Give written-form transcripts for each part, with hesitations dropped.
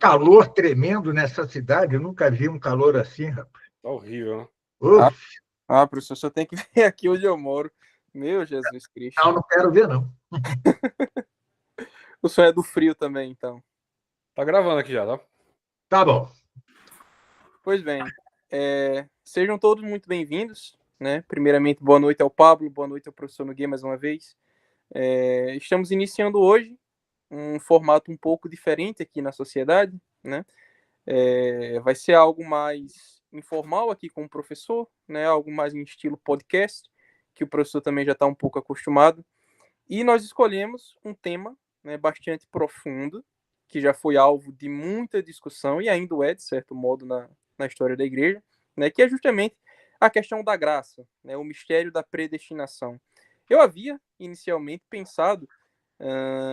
calor tremendo nessa cidade. Eu nunca vi um calor assim, rapaz. Tá horrível, né? Uf, Professor, só tem que ver aqui onde eu moro. Meu Jesus Cristo. não quero ver, não. O senhor é do frio também, então. Tá gravando aqui já, tá? Tá bom. Pois bem, sejam todos muito bem-vindos, né? Primeiramente, boa noite ao Pablo, boa noite ao professor Nogueira mais uma vez. Estamos iniciando hoje um formato um pouco diferente aqui na sociedade, né? Vai ser algo mais informal aqui com o professor, né? Algo mais em estilo podcast, que o professor também já está um pouco acostumado. E nós escolhemos um tema, né, bastante profundo, que já foi alvo de muita discussão e ainda é, de certo modo, na história da igreja, né, que é justamente a questão da graça, né, o mistério da predestinação. Eu havia, inicialmente, pensado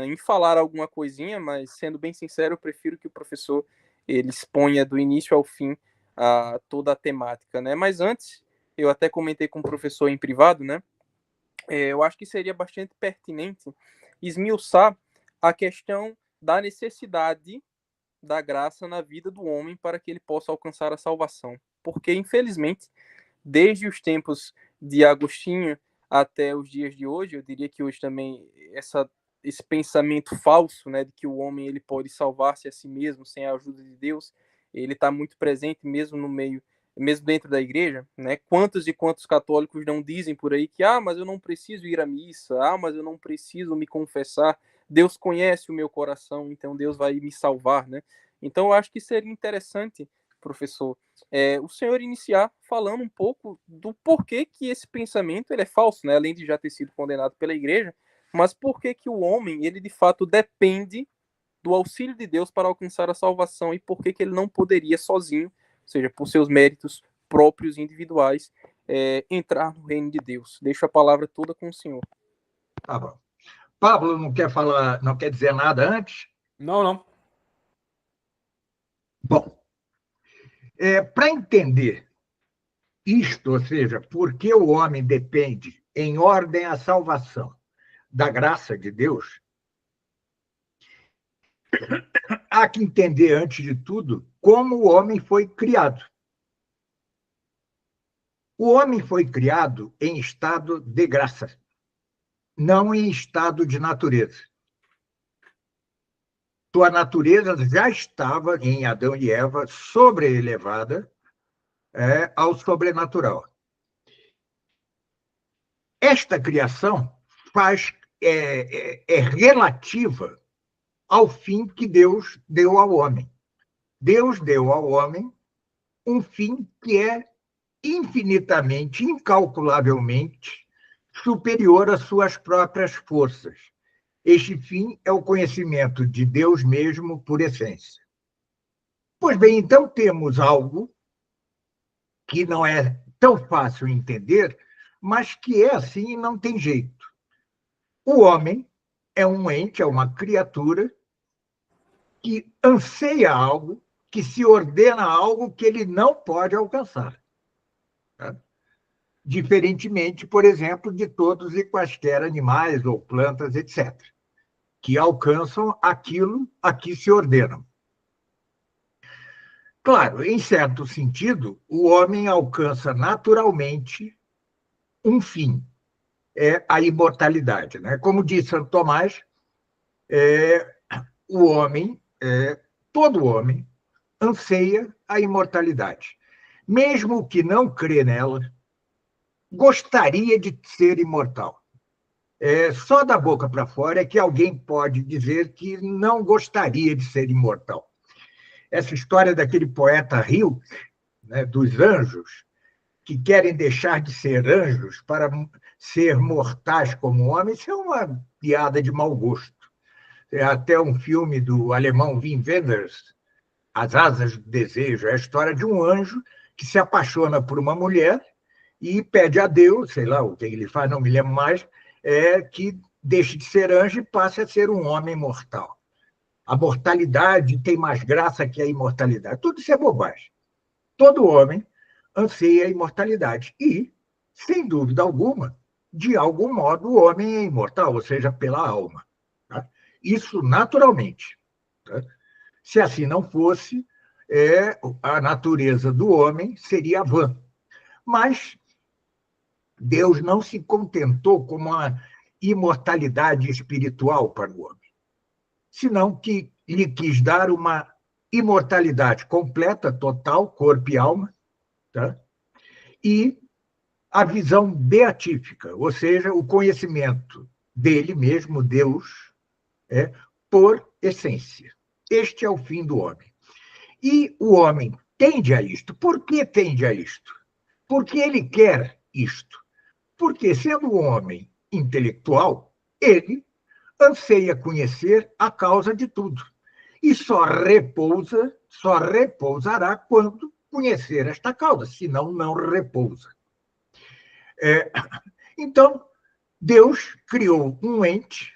em falar alguma coisinha, mas, sendo bem sincero, eu prefiro que o professor ele exponha do início ao fim toda a temática. Né? Mas antes, eu até comentei com o professor em privado, né? Eu acho que seria bastante pertinente esmiuçar a questão da necessidade da graça na vida do homem para que ele possa alcançar a salvação. Porque, infelizmente, desde os tempos de Agostinho até os dias de hoje, eu diria que hoje também esse pensamento falso, né, de que o homem ele pode salvar-se a si mesmo sem a ajuda de Deus, ele está muito presente mesmo no meio, mesmo dentro da igreja, né? Quantos e quantos católicos não dizem por aí que mas eu não preciso ir à missa, mas eu não preciso me confessar, Deus conhece o meu coração, então Deus vai me salvar, né? Então eu acho que seria interessante, professor, o senhor iniciar falando um pouco do porquê que esse pensamento ele é falso, né? Além de já ter sido condenado pela igreja, mas por que que o homem, ele de fato depende do auxílio de Deus para alcançar a salvação e por que que ele não poderia sozinho, ou seja, por seus méritos próprios individuais, entrar no reino de Deus. Deixo a palavra toda com o senhor. Tá bom. Pablo não quer falar, não quer dizer nada antes? Não. Bom, para entender isto, ou seja, por que o homem depende, em ordem à salvação, da graça de Deus, há que entender, antes de tudo, como o homem foi criado. O homem foi criado em estado de graça, não em estado de natureza. Sua natureza já estava, em Adão e Eva, sobreelevada ao sobrenatural. Esta criação é relativa ao fim que Deus deu ao homem. Deus deu ao homem um fim que é infinitamente, incalculavelmente superior às suas próprias forças. Este fim é o conhecimento de Deus mesmo por essência. Pois bem, então temos algo que não é tão fácil entender, mas que é assim e não tem jeito. O homem é um ente, é uma criatura que anseia algo, que se ordena algo que ele não pode alcançar. Tá? Diferentemente, por exemplo, de todos e quaisquer animais ou plantas, etc., que alcançam aquilo a que se ordenam. Claro, em certo sentido, o homem alcança naturalmente um fim, é a imortalidade. Né? Como diz Santo Tomás, o homem, todo homem, anseia a imortalidade. Mesmo que não crê nela, gostaria de ser imortal. Só da boca para fora é que alguém pode dizer que não gostaria de ser imortal. Essa história daquele poeta Rilke, né, dos anjos, que querem deixar de ser anjos para ser mortais como homens, isso é uma piada de mau gosto. É até um filme do alemão Wim Wenders, As Asas do Desejo, é a história de um anjo que se apaixona por uma mulher e pede a Deus, sei lá o que ele faz, não me lembro mais, que deixe de ser anjo e passe a ser um homem mortal. A mortalidade tem mais graça que a imortalidade. Tudo isso é bobagem. Todo homem anseia a imortalidade. E, sem dúvida alguma, de algum modo o homem é imortal, ou seja, pela alma. Tá? Isso naturalmente. Tá? Se assim não fosse, a natureza do homem seria vã. Mas Deus não se contentou com uma imortalidade espiritual para o homem, senão que lhe quis dar uma imortalidade completa, total, corpo e alma, tá? E a visão beatífica, ou seja, o conhecimento dele mesmo, Deus, por essência. Este é o fim do homem. E o homem tende a isto. Por que tende a isto? Porque ele quer isto. Porque, sendo um homem intelectual, ele anseia conhecer a causa de tudo. E só repousará quando conhecer esta causa, senão não repousa. Então, Deus criou um ente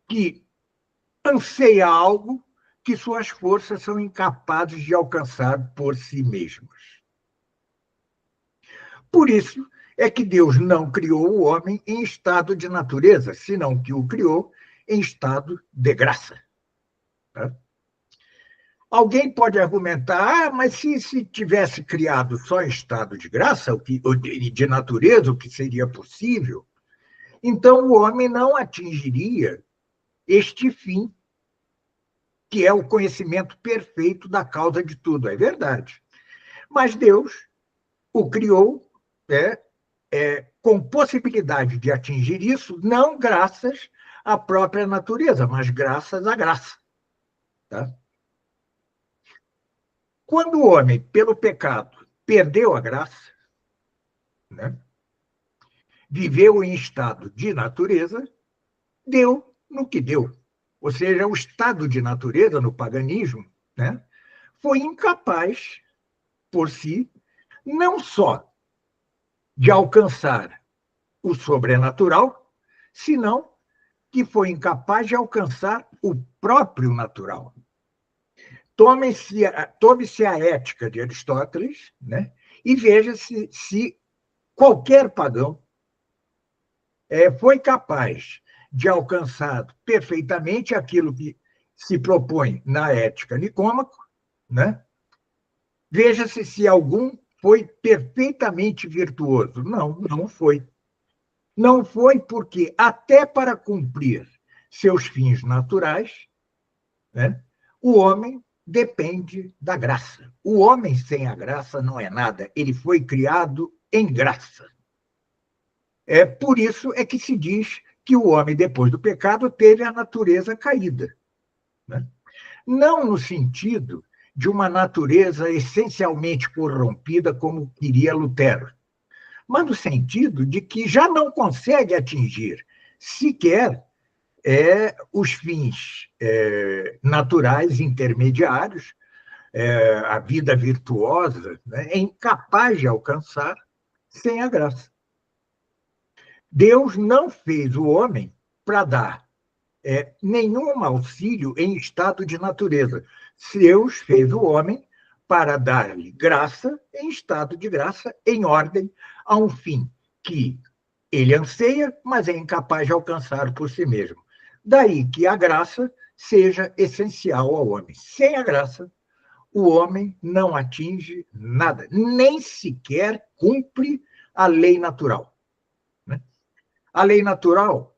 que anseia algo que suas forças são incapazes de alcançar por si mesmas. Por isso é que Deus não criou o homem em estado de natureza, senão que o criou em estado de graça. Tá? Alguém pode argumentar, mas se tivesse criado só em estado de graça, ou de natureza, o que seria possível, então o homem não atingiria este fim, que é o conhecimento perfeito da causa de tudo. É verdade. Mas Deus o criou com possibilidade de atingir isso, não graças à própria natureza, mas graças à graça. Tá? Quando o homem, pelo pecado, perdeu a graça, né, viveu em estado de natureza, deu no que deu. Ou seja, o estado de natureza, no paganismo, né, foi incapaz, por si, não só de alcançar o sobrenatural, senão que foi incapaz de alcançar o próprio natural. Tome-se a ética de Aristóteles, né, e veja se qualquer pagão foi capaz de alcançar perfeitamente aquilo que se propõe na ética Nicômaco, né? Veja-se se algum foi perfeitamente virtuoso. Não, não foi. Não foi porque, até para cumprir seus fins naturais, né, o homem depende da graça. O homem sem a graça não é nada. Ele foi criado em graça. Por isso é que se diz que o homem, depois do pecado, teve a natureza caída. Né? Não no sentido de uma natureza essencialmente corrompida, como queria Lutero, mas no sentido de que já não consegue atingir sequer os fins naturais intermediários, a vida virtuosa, né, é incapaz de alcançar sem a graça. Deus não fez o homem para dar nenhum auxílio em estado de natureza. Deus fez o homem para dar-lhe graça em estado de graça, em ordem a um fim que ele anseia, mas é incapaz de alcançar por si mesmo. Daí que a graça seja essencial ao homem. Sem a graça, o homem não atinge nada, nem sequer cumpre a lei natural. Né? A lei natural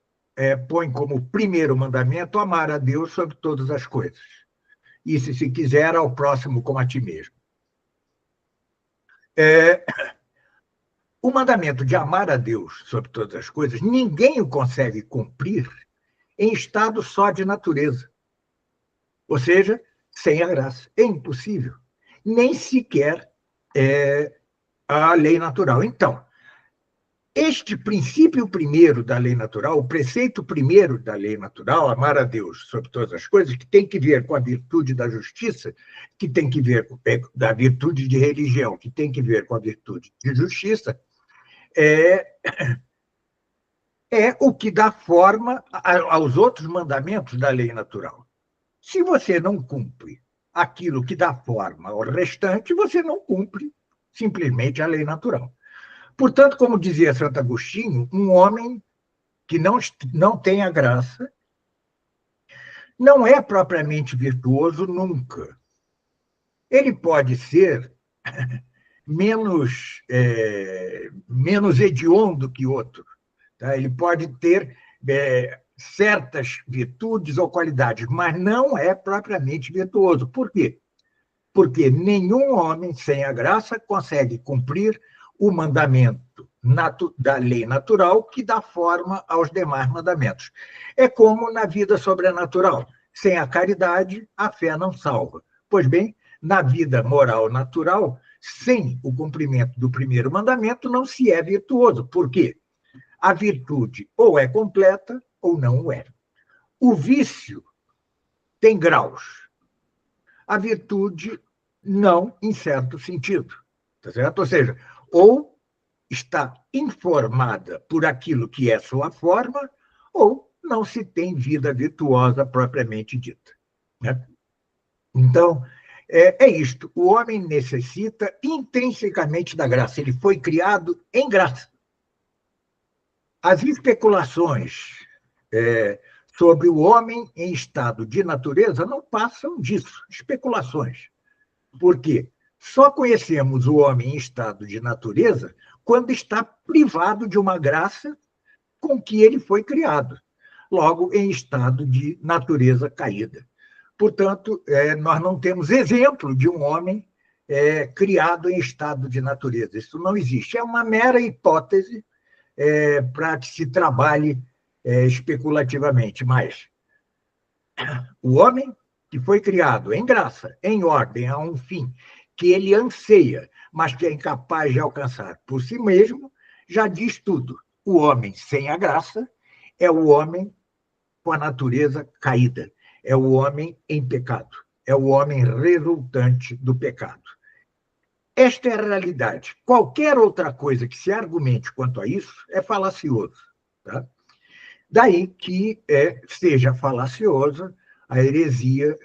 põe como primeiro mandamento amar a Deus sobre todas as coisas. E, se quiser, ao próximo como a ti mesmo. O mandamento de amar a Deus sobre todas as coisas, ninguém o consegue cumprir em estado só de natureza. Ou seja, sem a graça. É impossível. Nem sequer a lei natural. Então, este princípio primeiro da lei natural, o preceito primeiro da lei natural, amar a Deus sobre todas as coisas, que tem que ver com a virtude da justiça, que tem que ver com da virtude de religião, que tem que ver com a virtude de justiça, é o que dá forma aos outros mandamentos da lei natural. Se você não cumpre aquilo que dá forma ao restante, você não cumpre simplesmente a lei natural. Portanto, como dizia Santo Agostinho, um homem que não tem a graça não é propriamente virtuoso nunca. Ele pode ser menos hediondo que outro. Tá? Ele pode ter certas virtudes ou qualidades, mas não é propriamente virtuoso. Por quê? Porque nenhum homem sem a graça consegue cumprir o mandamento da lei natural que dá forma aos demais mandamentos. É como na vida sobrenatural. Sem a caridade, a fé não salva. Pois bem, na vida moral natural, sem o cumprimento do primeiro mandamento, não se é virtuoso. Por quê? A virtude ou é completa ou não o é. O vício tem graus. A virtude não, em certo sentido. Tá certo? Ou seja, ou está informada por aquilo que é sua forma, ou não se tem vida virtuosa propriamente dita. Né? Então, é isto. O homem necessita intrinsecamente da graça. Ele foi criado em graça. As especulações sobre o homem em estado de natureza não passam disso, especulações. Por quê? Só conhecemos o homem em estado de natureza quando está privado de uma graça com que ele foi criado, logo em estado de natureza caída. Portanto, nós não temos exemplo de um homem criado em estado de natureza. Isso não existe. É uma mera hipótese para que se trabalhe especulativamente. Mas o homem que foi criado em graça, em ordem, a um fim que ele anseia, mas que é incapaz de alcançar por si mesmo, já diz tudo. O homem sem a graça é o homem com a natureza caída, é o homem em pecado, é o homem resultante do pecado. Esta é a realidade. Qualquer outra coisa que se argumente quanto a isso é falacioso. Tá? Daí que seja falaciosa a heresia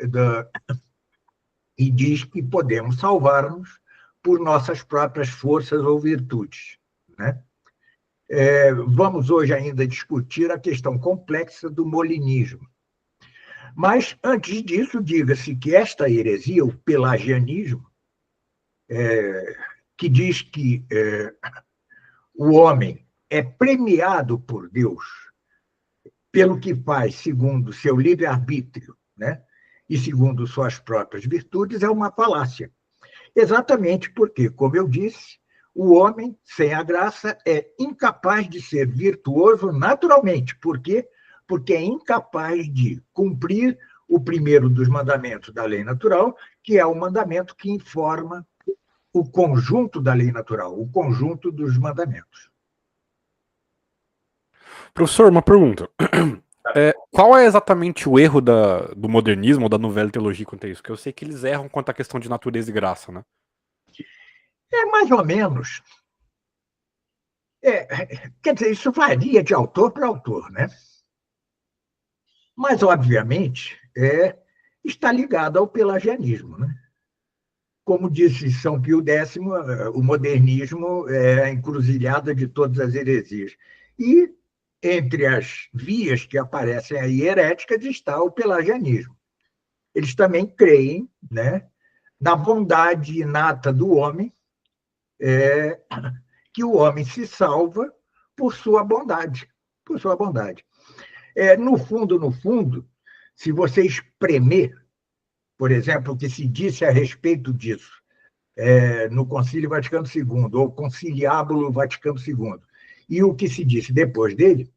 e diz que podemos salvar-nos por nossas próprias forças ou virtudes. Né? Vamos hoje ainda discutir a questão complexa do molinismo. Mas, antes disso, diga-se que esta heresia, o pelagianismo, que diz que o homem é premiado por Deus pelo que faz segundo seu livre-arbítrio, né? E segundo suas próprias virtudes, é uma falácia. Exatamente porque, como eu disse, o homem, sem a graça, é incapaz de ser virtuoso naturalmente. Por quê? Porque é incapaz de cumprir o primeiro dos mandamentos da lei natural, que é o mandamento que informa o conjunto da lei natural, o conjunto dos mandamentos. Professor, uma pergunta. Qual é exatamente o erro do modernismo ou da Nouvelle Teologie quanto a isso? Porque eu sei que eles erram quanto à questão de natureza e graça, né? Mais ou menos. Quer dizer, isso varia de autor para autor, né? Mas, obviamente, está ligado ao pelagianismo, né? Como disse São Pio X, o modernismo é a encruzilhada de todas as heresias. E entre as vias que aparecem aí heréticas está o pelagianismo. Eles também creem, né, na bondade inata do homem, que o homem se salva por sua bondade, por sua bondade. No fundo, se você espremer, por exemplo, o que se disse a respeito disso no Concílio Vaticano II, ou Conciliábulo Vaticano II, e o que se disse depois dele,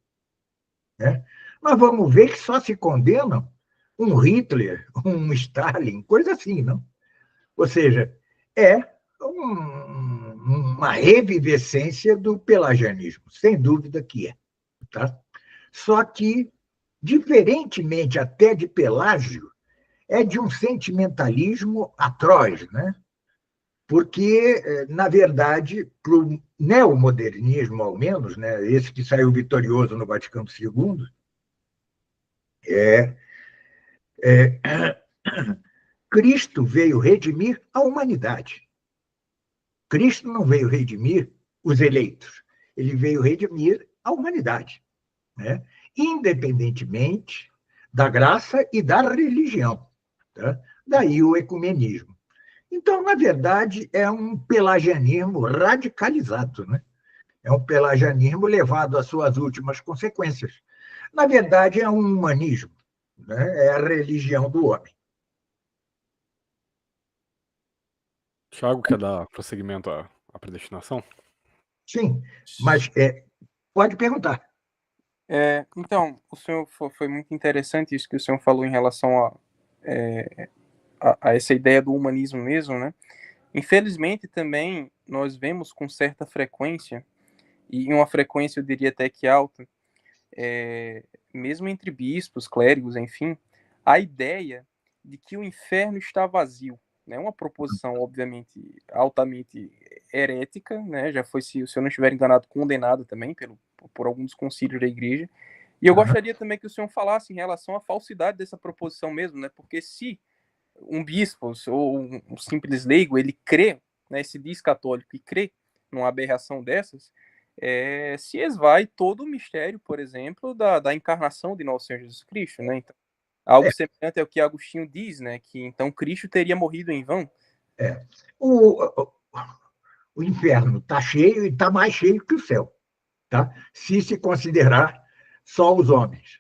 né, nós vamos ver que só se condenam um Hitler, um Stalin, coisa assim, não? Ou seja, uma revivescência do pelagianismo, sem dúvida que é. Tá? Só que, diferentemente até de Pelágio, é de um sentimentalismo atroz, né? Porque, na verdade, para o neomodernismo, ao menos, né, esse que saiu vitorioso no Vaticano II, Cristo veio redimir a humanidade. Cristo não veio redimir os eleitos, ele veio redimir a humanidade, né? Independentemente da graça e da religião. Tá? Daí o ecumenismo. Então, na verdade, é um pelagianismo radicalizado, né? É um pelagianismo levado às suas últimas consequências. Na verdade, é um humanismo, né? É a religião do homem. Tiago, quer dar prosseguimento à predestinação? Sim, mas pode perguntar. Então, o senhor foi muito interessante isso que o senhor falou em relação a essa ideia do humanismo mesmo, né? Infelizmente, também, nós vemos com certa frequência, e uma frequência eu diria até que alta, mesmo entre bispos, clérigos, enfim, a ideia de que o inferno está vazio. Né? Uma proposição, obviamente, altamente herética, né? Já foi, se o senhor não estiver enganado, condenado também por alguns concílios da igreja. E eu gostaria também que o senhor falasse em relação à falsidade dessa proposição mesmo, né? Porque se um bispo ou um simples leigo, ele crê, né, se diz católico e crê numa aberração dessas, se esvai todo o mistério, por exemplo, da encarnação de nosso Senhor Jesus Cristo, né? Então, algo semelhante ao que Agostinho diz, né? Que então Cristo teria morrido em vão. O inferno está cheio e está mais cheio que o céu, tá? Se considerar só os homens.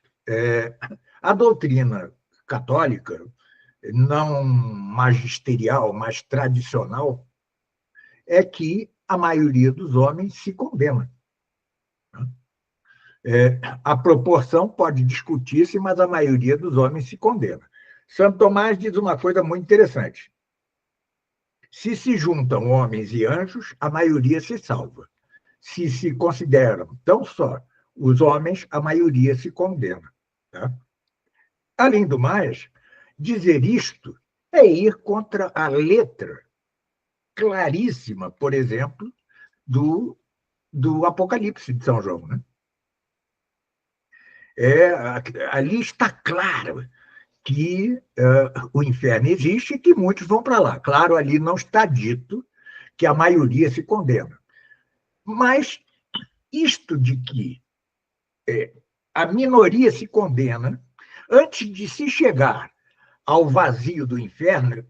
A doutrina católica, não magisterial, mas tradicional, é que a maioria dos homens se condena. A proporção pode discutir-se, mas a maioria dos homens se condena. Santo Tomás diz uma coisa muito interessante. Se juntam homens e anjos, a maioria se salva. Se consideram tão só os homens, a maioria se condena. Tá? Além do mais, dizer isto é ir contra a letra claríssima, por exemplo, do Apocalipse de São João. Né? Ali está claro que o inferno existe e que muitos vão para lá. Claro, ali não está dito que a maioria se condena. Mas isto de que a minoria se condena, antes de se chegar ao vazio do inferno,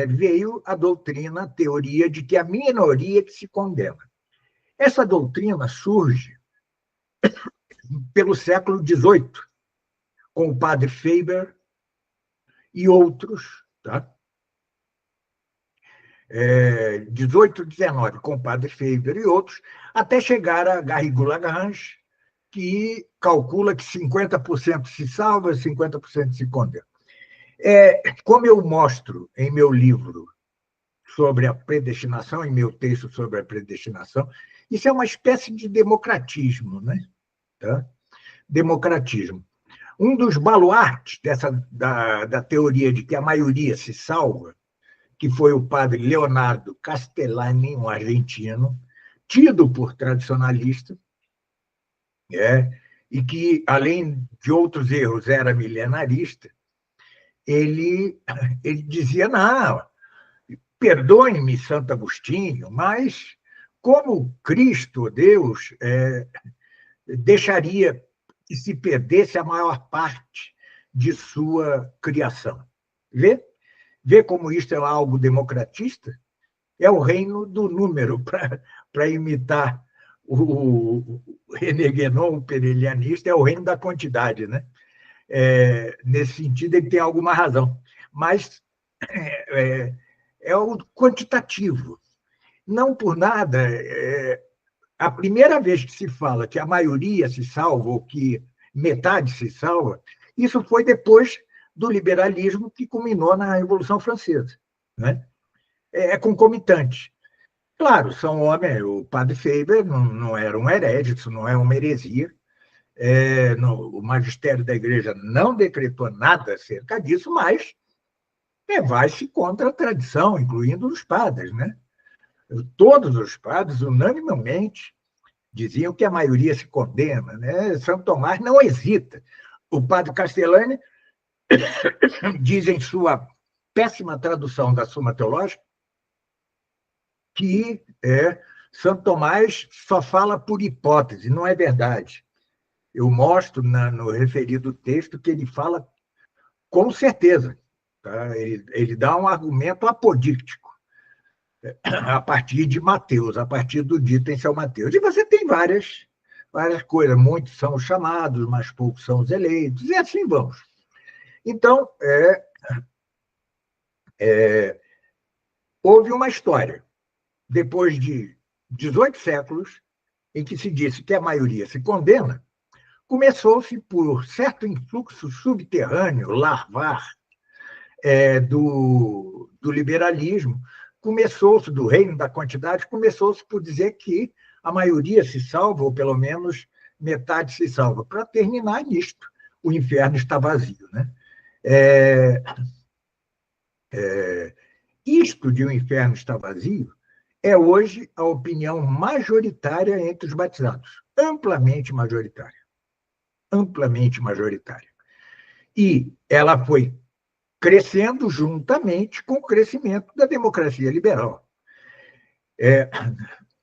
veio a doutrina, a teoria de que a minoria que se condena. Essa doutrina surge pelo século XVIII, com o padre Faber e outros, tá? 18, 19, com o padre Faber e outros, até chegar a Garrigou-Lagrange, que calcula que 50% se salva, 50% se condena. Como eu mostro em meu livro sobre a predestinação, em meu texto sobre a predestinação, isso é uma espécie de democratismo, né? Tá? Democratismo. Um dos baluartes da teoria de que a maioria se salva, que foi o padre Leonardo Castellani, um argentino, tido por tradicionalista, e que, além de outros erros, era milenarista, ele dizia, não, perdoe-me, Santo Agostinho, mas como Cristo, Deus, deixaria que se perdesse a maior parte de sua criação? Vê como isto é algo democratista? É o reino do número, para imitar o René Guénon, o perelianista, é o reino da quantidade, né? Nesse sentido, ele tem alguma razão. Mas é o quantitativo. Não por nada, a primeira vez que se fala que a maioria se salva, ou que metade se salva, isso foi depois do liberalismo que culminou na Revolução Francesa. Né? É concomitante. Claro, são homens, o padre Faber não era um herege, isso não é uma heresia. O magistério da igreja não decretou nada acerca disso, mas vai-se contra a tradição, incluindo os padres. Né? Todos os padres, unanimemente, diziam que a maioria se condena. Né? Santo Tomás não hesita. O padre Castellani diz em sua péssima tradução da Suma Teológica que Santo Tomás só fala por hipótese, não é verdade. Eu mostro no referido texto que ele fala Com certeza. Tá? Ele dá um argumento apodíctico a partir de Mateus, a partir do dito em São Mateus. E você tem várias coisas. Muitos são os chamados, mas poucos são os eleitos, e assim vamos. Então, houve uma história, depois de 18 séculos, em que se disse que a maioria se condena, começou-se por certo influxo subterrâneo, larvar, do liberalismo, começou-se, do reino da quantidade, começou-se por dizer que a maioria se salva, ou pelo menos metade se salva. Para terminar nisto, o inferno está vazio. Né? Isto de o inferno está vazio é hoje a opinião majoritária entre os batizados, amplamente majoritária. Amplamente majoritária. E ela foi crescendo juntamente com o crescimento da democracia liberal.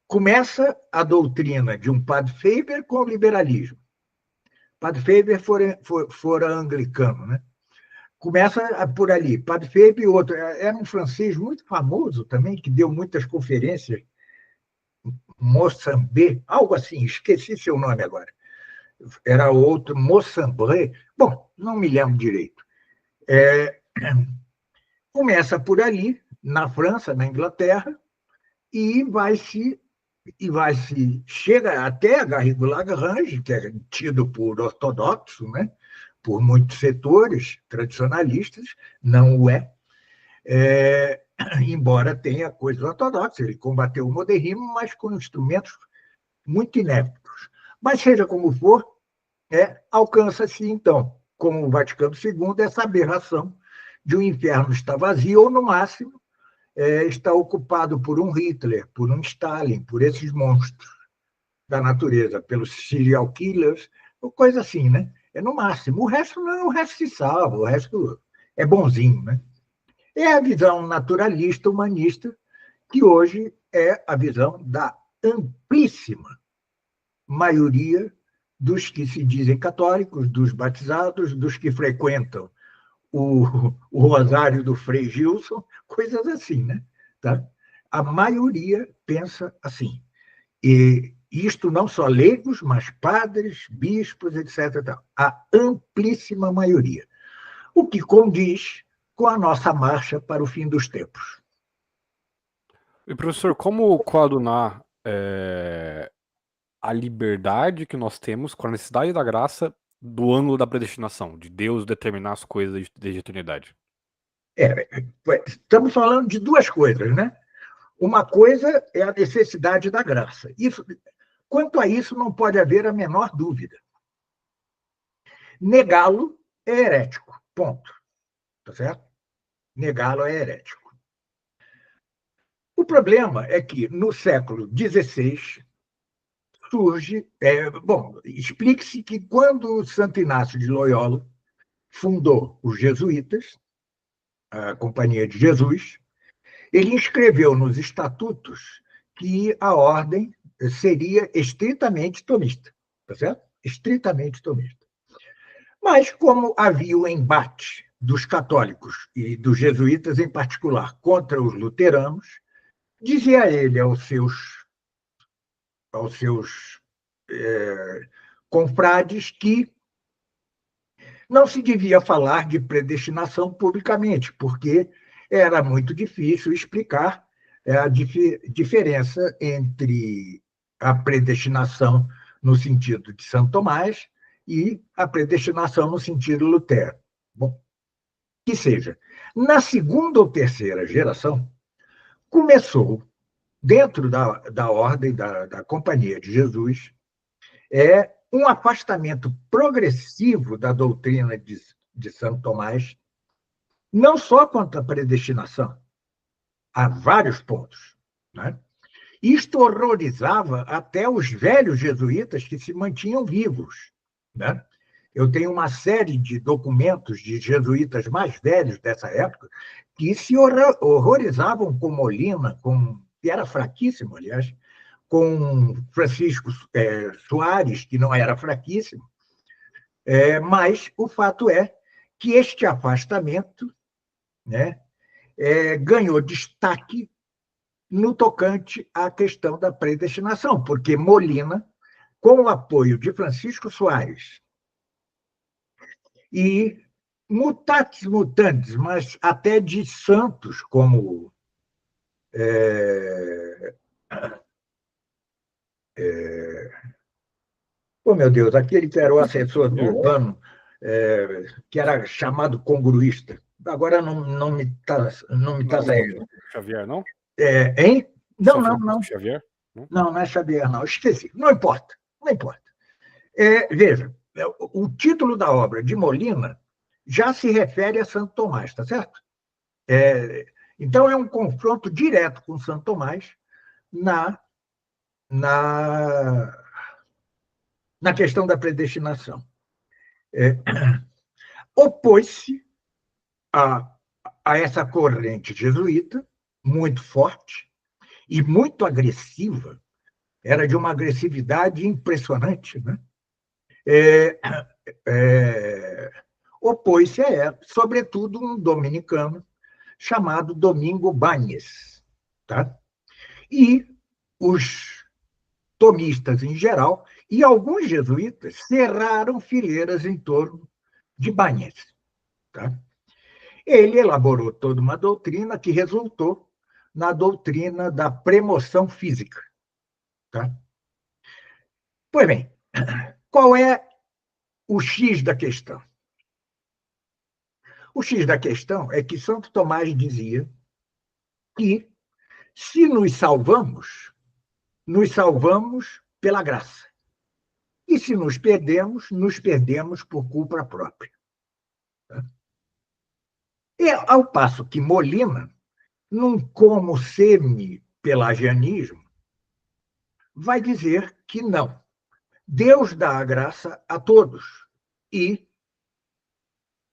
Começa a doutrina de um padre Faber com o liberalismo. Padre Faber fora anglicano, né? Começa por ali. Padre Faber e outro. Era um francês muito famoso também, que deu muitas conferências, Moçambique, algo assim, esqueci seu nome agora. Era outro, Moçambique. Bom, não me lembro direito. Começa por ali, na França, na Inglaterra, e chega até Garrigou Lagrange, que é tido por ortodoxo, né? Por muitos setores tradicionalistas, não o é, embora tenha coisas ortodoxas. Ele combateu o modernismo, mas com instrumentos muito inéditos. Mas, seja como for, alcança-se, então, como o Vaticano II, essa aberração de um inferno estar vazio, ou, no máximo, está ocupado por um Hitler, por um Stalin, por esses monstros da natureza, pelos serial killers, ou coisa assim, né? No máximo. O resto não, o resto se salva, o resto é bonzinho, né? É a visão naturalista, humanista, que hoje é a visão da amplíssima maioria dos que se dizem católicos, dos batizados, dos que frequentam o Rosário do Frei Gilson, coisas assim, né? Tá? A maioria pensa assim. E isto não só leigos, mas padres, bispos, etc. Tal. A amplíssima maioria. O que condiz com a nossa marcha para o fim dos tempos. E, professor, como coadunar a liberdade que nós temos com a necessidade da graça do ângulo da predestinação, de Deus determinar as coisas desde a eternidade? Estamos falando de duas coisas, né? Uma coisa é a necessidade da graça. Quanto a isso, não pode haver a menor dúvida. Negá-lo é herético, ponto. Tá certo? Negá-lo é herético. O problema é que, no século XVI, surge... explique-se que quando Santo Inácio de Loyola fundou os jesuítas, a Companhia de Jesus, ele inscreveu nos estatutos que a ordem seria estritamente tomista, tá certo? Estritamente tomista. Mas, como havia o embate dos católicos e dos jesuítas em particular contra os luteranos, dizia ele aos seus confrades que não se devia falar de predestinação publicamente, porque era muito difícil explicar a diferença entre a predestinação no sentido de Santo Tomás e a predestinação no sentido Lutero. Bom, que seja. Na segunda ou terceira geração, começou, dentro da ordem da Companhia de Jesus, um afastamento progressivo da doutrina de Santo Tomás, não só quanto à predestinação, há vários pontos. Né? Isto horrorizava até os velhos jesuítas que se mantinham vivos. Né? Eu tenho uma série de documentos de jesuítas mais velhos dessa época que se horrorizavam com Molina, que era fraquíssimo, aliás, com Francisco Soares, que não era fraquíssimo, mas o fato é que este afastamento, né, ganhou destaque no tocante à questão da predestinação, porque Molina, com o apoio de Francisco Soares e mutatis mutandis, mas até de santos como oh, meu Deus, aquele que era o assessor do Urbano, que era chamado congruísta. Agora não me está saindo. Xavier, não? Hein? Não, São não, Francisco não. Xavier? Não é Xavier, não. Esqueci. Não importa. Não importa. Veja, o título da obra de Molina já se refere a Santo Tomás, tá certo? Então, é um confronto direto com Santo Tomás na questão da predestinação. Opôs-se a essa corrente jesuíta, muito forte e muito agressiva, era de uma agressividade impressionante, né? Opôs-se a ela, sobretudo um dominicano chamado Domingo Bañez, tá? E os tomistas em geral e alguns jesuítas cerraram fileiras em torno de Bañez, tá? Ele elaborou toda uma doutrina que resultou na doutrina da premoção física, tá? Pois bem, qual é o X da questão? O X da questão é que Santo Tomás dizia que, se nos salvamos pela graça. E se nos perdemos por culpa própria. E, ao passo que Molina, num como semi-pelagianismo, vai dizer que não. Deus dá a graça a todos e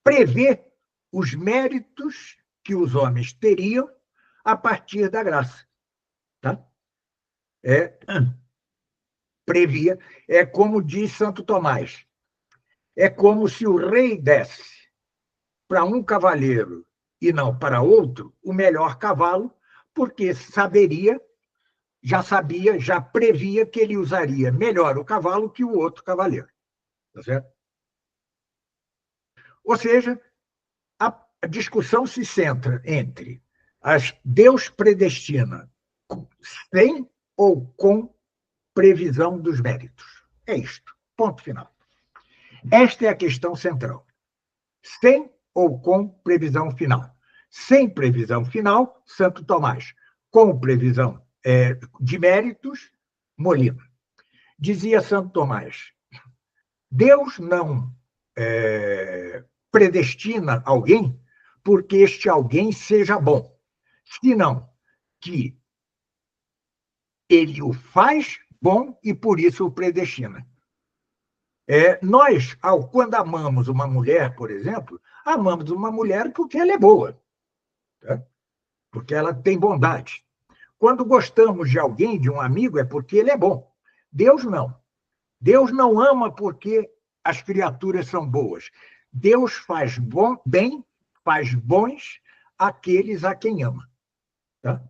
prevê os méritos que os homens teriam a partir da graça. Tá? Previa, como diz Santo Tomás, é como se o rei desse para um cavaleiro e não para outro o melhor cavalo, porque já previa que ele usaria melhor o cavalo que o outro cavaleiro. Tá certo? Ou seja, a discussão se centra entre Deus predestina sem ou com previsão dos méritos. É isto. Ponto final. Esta é a questão central. Sem ou com previsão final. Sem previsão final, Santo Tomás. Com previsão de méritos, Molina. Dizia Santo Tomás, Deus não predestina alguém porque este alguém seja bom, senão que ele o faz bom e por isso o predestina. Nós, quando amamos uma mulher, por exemplo, amamos uma mulher porque ela é boa, tá? Porque ela tem bondade. Quando gostamos de alguém, de um amigo, é porque ele é bom. Deus não. Deus não ama porque as criaturas são boas. Deus faz bem, faz bons aqueles a quem ama. Tá?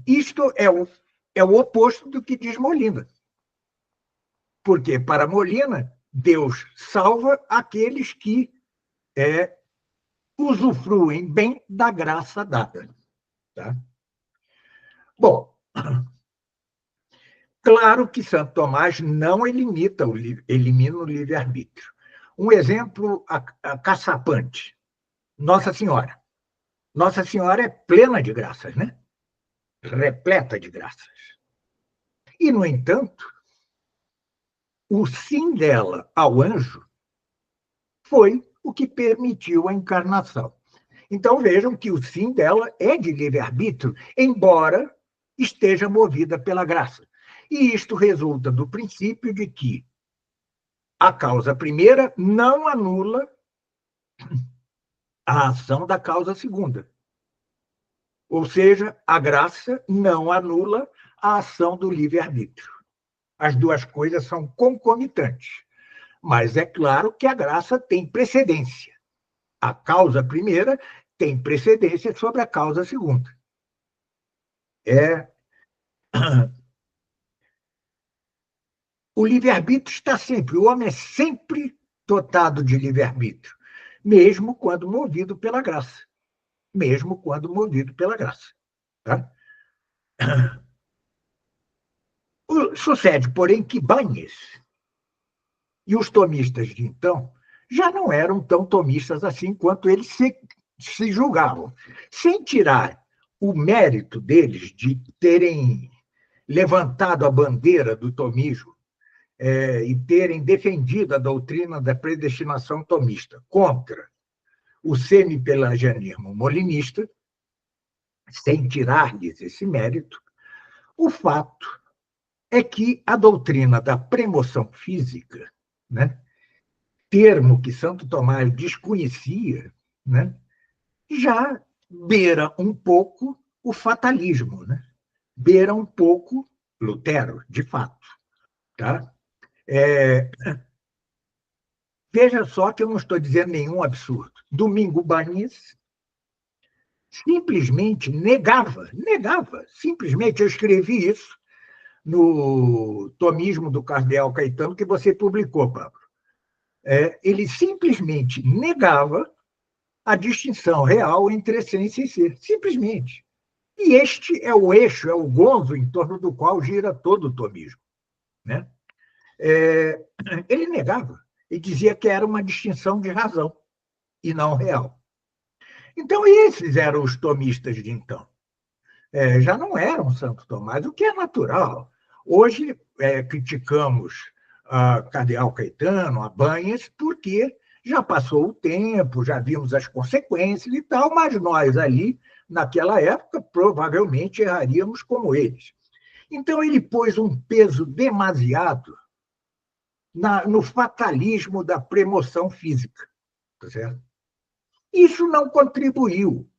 Isto é o oposto do que diz Molina. Porque, para Molina, Deus salva aqueles que usufruem bem da graça dada. Tá? Bom, claro que Santo Tomás não elimina o livre-arbítrio. Um exemplo caçapante. Nossa Senhora. Nossa Senhora é plena de graças, né? Repleta de graças. E, no entanto, o sim dela ao anjo foi o que permitiu a encarnação. Então, vejam que o sim dela é de livre-arbítrio, embora esteja movida pela graça. E isto resulta do princípio de que a causa primeira não anula a ação da causa segunda. Ou seja, a graça não anula a ação do livre-arbítrio. As duas coisas são concomitantes. Mas é claro que a graça tem precedência. a causa primeira tem precedência sobre a causa segunda. O livre-arbítrio está sempre, o homem é sempre dotado de livre-arbítrio, mesmo quando movido pela graça. Mesmo quando movido pela graça. Tá? Sucede, porém, que Banhes e os tomistas de então já não eram tão tomistas assim quanto eles se julgavam, sem tirar o mérito deles de terem levantado a bandeira do tomismo e terem defendido a doutrina da predestinação tomista contra o semi-pelagianismo molinista, sem tirar-lhes esse mérito, o fato é que a doutrina da premoção física, né, termo que Santo Tomás desconhecia, né, já beira um pouco o fatalismo, né? Beira um pouco Lutero, de fato. Tá? Veja só que eu não estou dizendo nenhum absurdo. Domingo Banhes simplesmente negava, simplesmente, eu escrevi isso no tomismo do Cardeal Caetano, que você publicou, Pablo. Ele simplesmente negava a distinção real entre essência e ser, simplesmente. E este é o eixo, é o gonzo em torno do qual gira todo o tomismo. Né? Ele negava, e dizia que era uma distinção de razão e não real. Então, esses eram os tomistas de então. Já não eram Santo Tomás, o que é natural. Hoje, criticamos a Cardeal Caetano, a Banhes, porque já passou o tempo, já vimos as consequências e tal, mas nós ali, naquela época, provavelmente erraríamos como eles. Então, ele pôs um peso demasiado no fatalismo da premoção física. Tá certo? Isso não contribuiu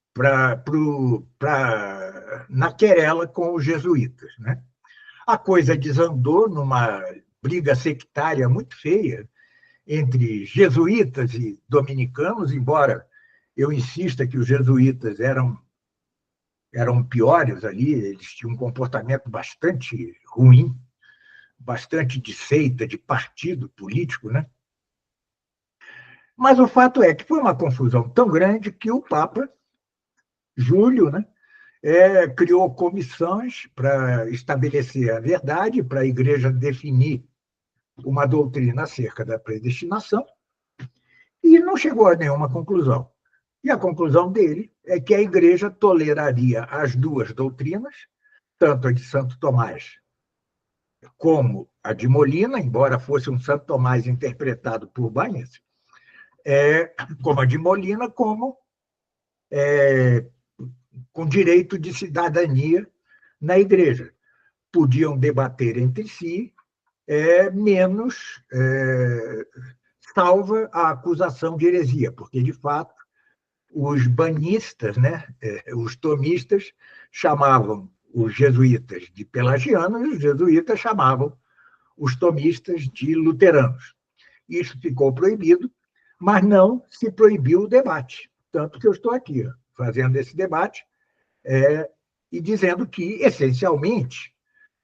na querela com os jesuítas. Né? A coisa desandou numa briga sectária muito feia entre jesuítas e dominicanos, embora eu insista que os jesuítas eram piores ali, eles tinham um comportamento bastante ruim, bastante de seita, de partido político, né? Mas o fato é que foi uma confusão tão grande que o Papa, Júlio, né, criou comissões para estabelecer a verdade, para a Igreja definir uma doutrina acerca da predestinação, e não chegou a nenhuma conclusão. E a conclusão dele é que a Igreja toleraria as duas doutrinas, tanto a de Santo Tomás como a de Molina, embora fosse um Santo Tomás interpretado por Banhes, como a de Molina, como com direito de cidadania na Igreja. Podiam debater entre si, menos salva a acusação de heresia, porque, de fato, os banistas, né, os tomistas, chamavam os jesuítas de pelagianos e os jesuítas chamavam os tomistas de luteranos. Isso ficou proibido, mas não se proibiu o debate. Tanto que eu estou aqui fazendo esse debate e dizendo que, essencialmente,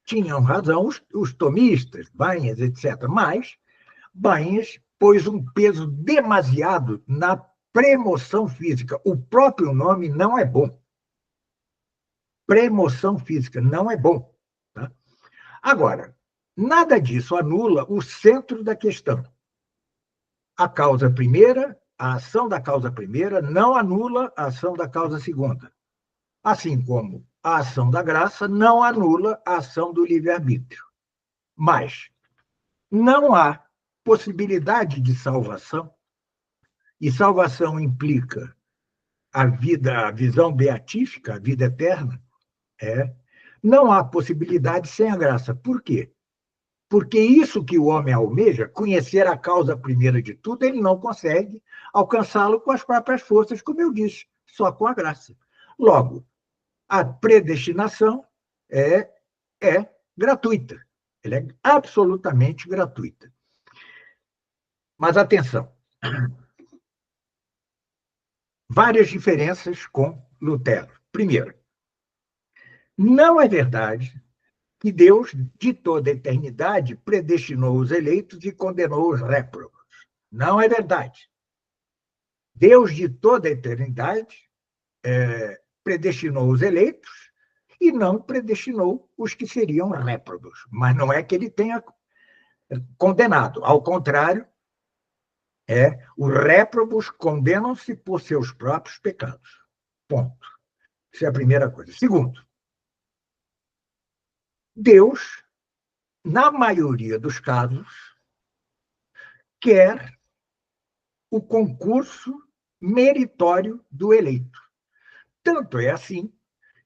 tinham razão os tomistas, Banhes, etc. Mas Banhes pôs um peso demasiado na premoção física. O próprio nome não é bom. Premoção física não é bom. Tá? Agora, nada disso anula o centro da questão. A causa primeira, a ação da causa primeira, não anula a ação da causa segunda. Assim como a ação da graça não anula a ação do livre-arbítrio. Mas não há possibilidade de salvação, e salvação implica a vida, a visão beatífica, a vida eterna, não há possibilidade sem a graça. Por quê? Porque isso que o homem almeja, conhecer a causa primeira de tudo, ele não consegue alcançá-lo com as próprias forças, como eu disse, só com a graça. Logo, a predestinação é gratuita. Ela é absolutamente gratuita. Mas atenção, várias diferenças com Lutero. Primeiro, não é verdade que Deus, de toda a eternidade, predestinou os eleitos e condenou os réprobos. Não é verdade. Deus, de toda a eternidade, predestinou os eleitos e não predestinou os que seriam réprobos. Mas não é que ele tenha condenado. Ao contrário, os réprobos condenam-se por seus próprios pecados. Ponto. Isso é a primeira coisa. Segundo, Deus, na maioria dos casos, quer o concurso meritório do eleito. Tanto é assim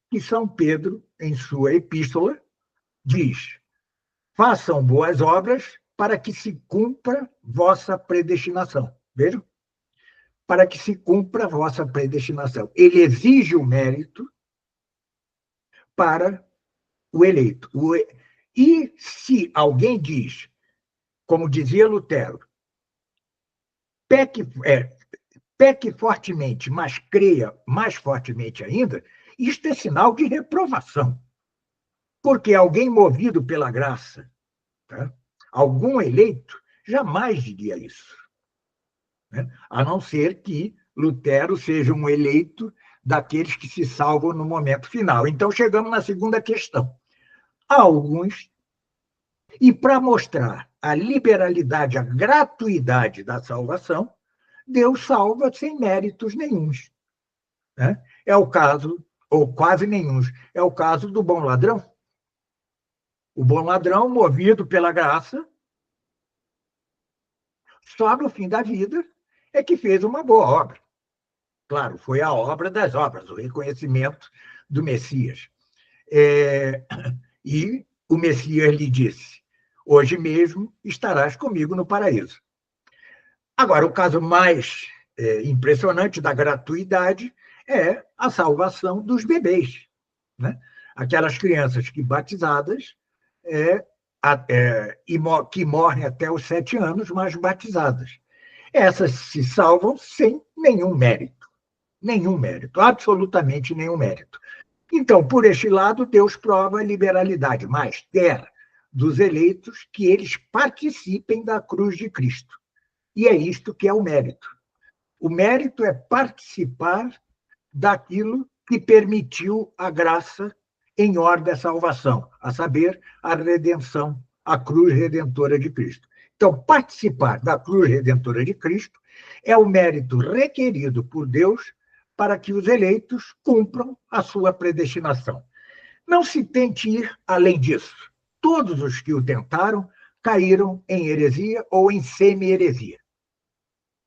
que São Pedro, em sua epístola, diz: façam boas obras para que se cumpra vossa predestinação. Vejam? Para que se cumpra vossa predestinação. Ele exige o mérito para o eleito. E se alguém diz, como dizia Lutero, peque fortemente, mas creia mais fortemente ainda, isto é sinal de reprovação. Porque alguém movido pela graça, tá? Algum eleito, jamais diria isso. Né? A não ser que Lutero seja um eleito daqueles que se salvam no momento final. Então, chegamos na segunda questão. Há alguns, e para mostrar a liberalidade, a gratuidade da salvação, Deus salva sem méritos nenhuns. Né? É o caso, ou quase nenhuns, é o caso do bom ladrão. O bom ladrão, movido pela graça, só no fim da vida é que fez uma boa obra. Claro, foi a obra das obras, o reconhecimento do Messias. E o Messias lhe disse: hoje mesmo estarás comigo no paraíso. Agora, o caso mais impressionante da gratuidade é a salvação dos bebês. Né? Aquelas crianças que batizadas, que morrem até os 7 anos, mas batizadas. Essas se salvam sem nenhum mérito. Nenhum mérito, absolutamente nenhum mérito. Então, por este lado, Deus prova a liberalidade, mas quer dos eleitos que eles participem da cruz de Cristo. E é isto que é o mérito. O mérito é participar daquilo que permitiu a graça em ordem da salvação, a saber, a redenção, a cruz redentora de Cristo. Então, participar da cruz redentora de Cristo é o mérito requerido por Deus para que os eleitos cumpram a sua predestinação. Não se tente ir além disso. Todos os que o tentaram caíram em heresia ou em semi-heresia.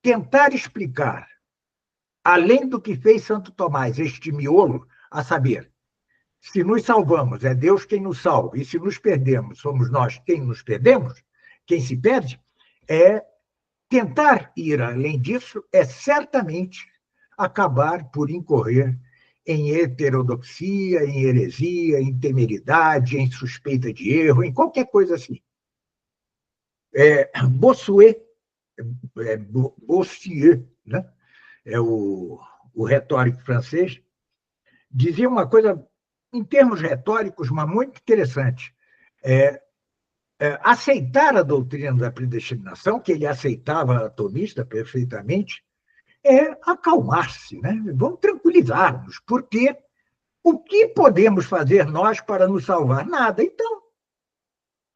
Tentar explicar, além do que fez Santo Tomás, este miolo, a saber, se nos salvamos, é Deus quem nos salva, e se nos perdemos, somos nós quem nos perdemos, quem se perde, tentar ir além disso é certamente acabar por incorrer em heterodoxia, em heresia, em temeridade, em suspeita de erro, em qualquer coisa assim. Bossuet, né? O retórico francês, dizia uma coisa, em termos retóricos, mas muito interessante. Aceitar a doutrina da predestinação, que ele aceitava atomista perfeitamente, é acalmar-se, né? Vamos tranquilizar-nos, porque o que podemos fazer nós para nos salvar? Nada.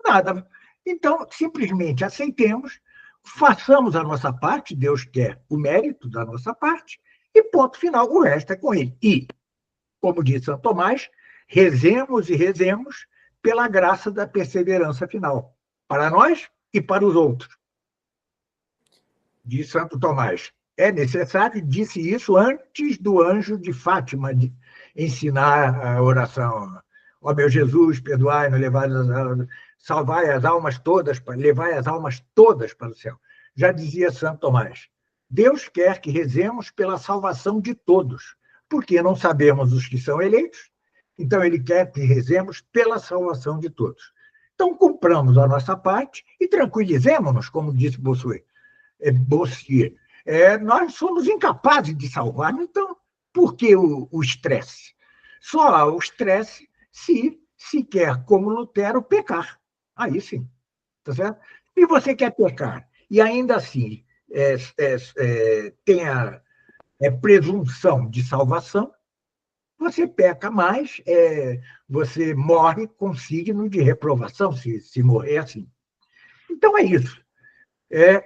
Nada. Então, simplesmente aceitemos, façamos a nossa parte, Deus quer o mérito da nossa parte, e ponto final, o resto é com ele. E, como disse São Tomás, rezemos e rezemos pela graça da perseverança final, para nós e para os outros. Diz Santo Tomás, é necessário, disse isso antes do anjo de Fátima ensinar a oração. Ó meu Jesus, perdoai-nos, salvai as almas todas, levai as almas todas para o céu. Já dizia Santo Tomás, Deus quer que rezemos pela salvação de todos, porque não sabemos os que são eleitos, então ele quer que rezemos pela salvação de todos. Então, cumpramos a nossa parte e tranquilizemos-nos, como disse Bossuet. nós somos incapazes de salvar. Então, por que o estresse? Só há o estresse se quer, como Lutero, pecar. Aí sim. Tá certo? Se você quer pecar e ainda assim tem a presunção de salvação, você peca mais, você morre com signo de reprovação, se morrer assim. Então é isso.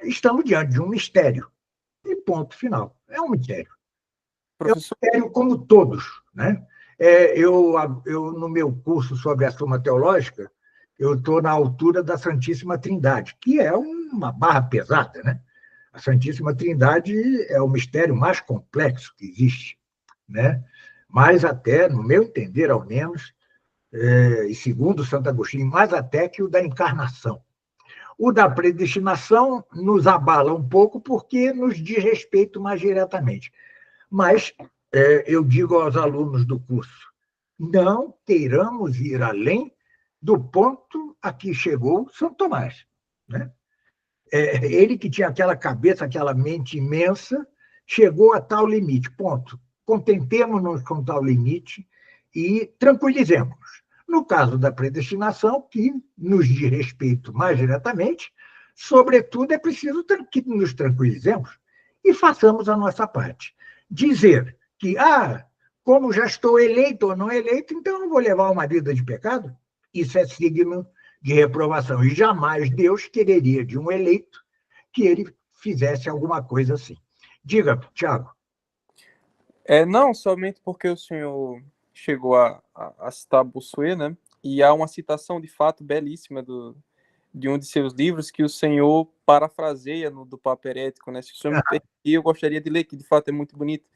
Estamos diante de um mistério. E ponto final. É um mistério. Professor... É um mistério como todos. Né? Eu, no meu curso sobre a Suma Teológica, eu estou na altura da Santíssima Trindade, que é uma barra pesada. Né? A Santíssima Trindade é o mistério mais complexo que existe. Né? Mais até, no meu entender, ao menos, e segundo Santo Agostinho, mais até que o da encarnação. O da predestinação nos abala um pouco porque nos diz respeito mais diretamente. Mas eu digo aos alunos do curso, não queiramos ir além do ponto a que chegou São Tomás. Né? Ele que tinha aquela cabeça, aquela mente imensa, chegou a tal limite, ponto. Contentemo-nos com tal limite e tranquilizemos. No caso da predestinação, que nos diz respeito mais diretamente, sobretudo é preciso que nos tranquilizemos e façamos a nossa parte. Dizer que, como já estou eleito ou não eleito, então eu não vou levar uma vida de pecado, isso é signo de reprovação. E jamais Deus quereria de um eleito que ele fizesse alguma coisa assim. Diga, Tiago. Não, somente porque o senhor chegou a citar Bossuet, né? E há uma citação, de fato, belíssima de um de seus livros que o senhor parafraseia do Papa Herético, né? Se o senhor me permitir, eu gostaria de ler, que de fato é muito bonito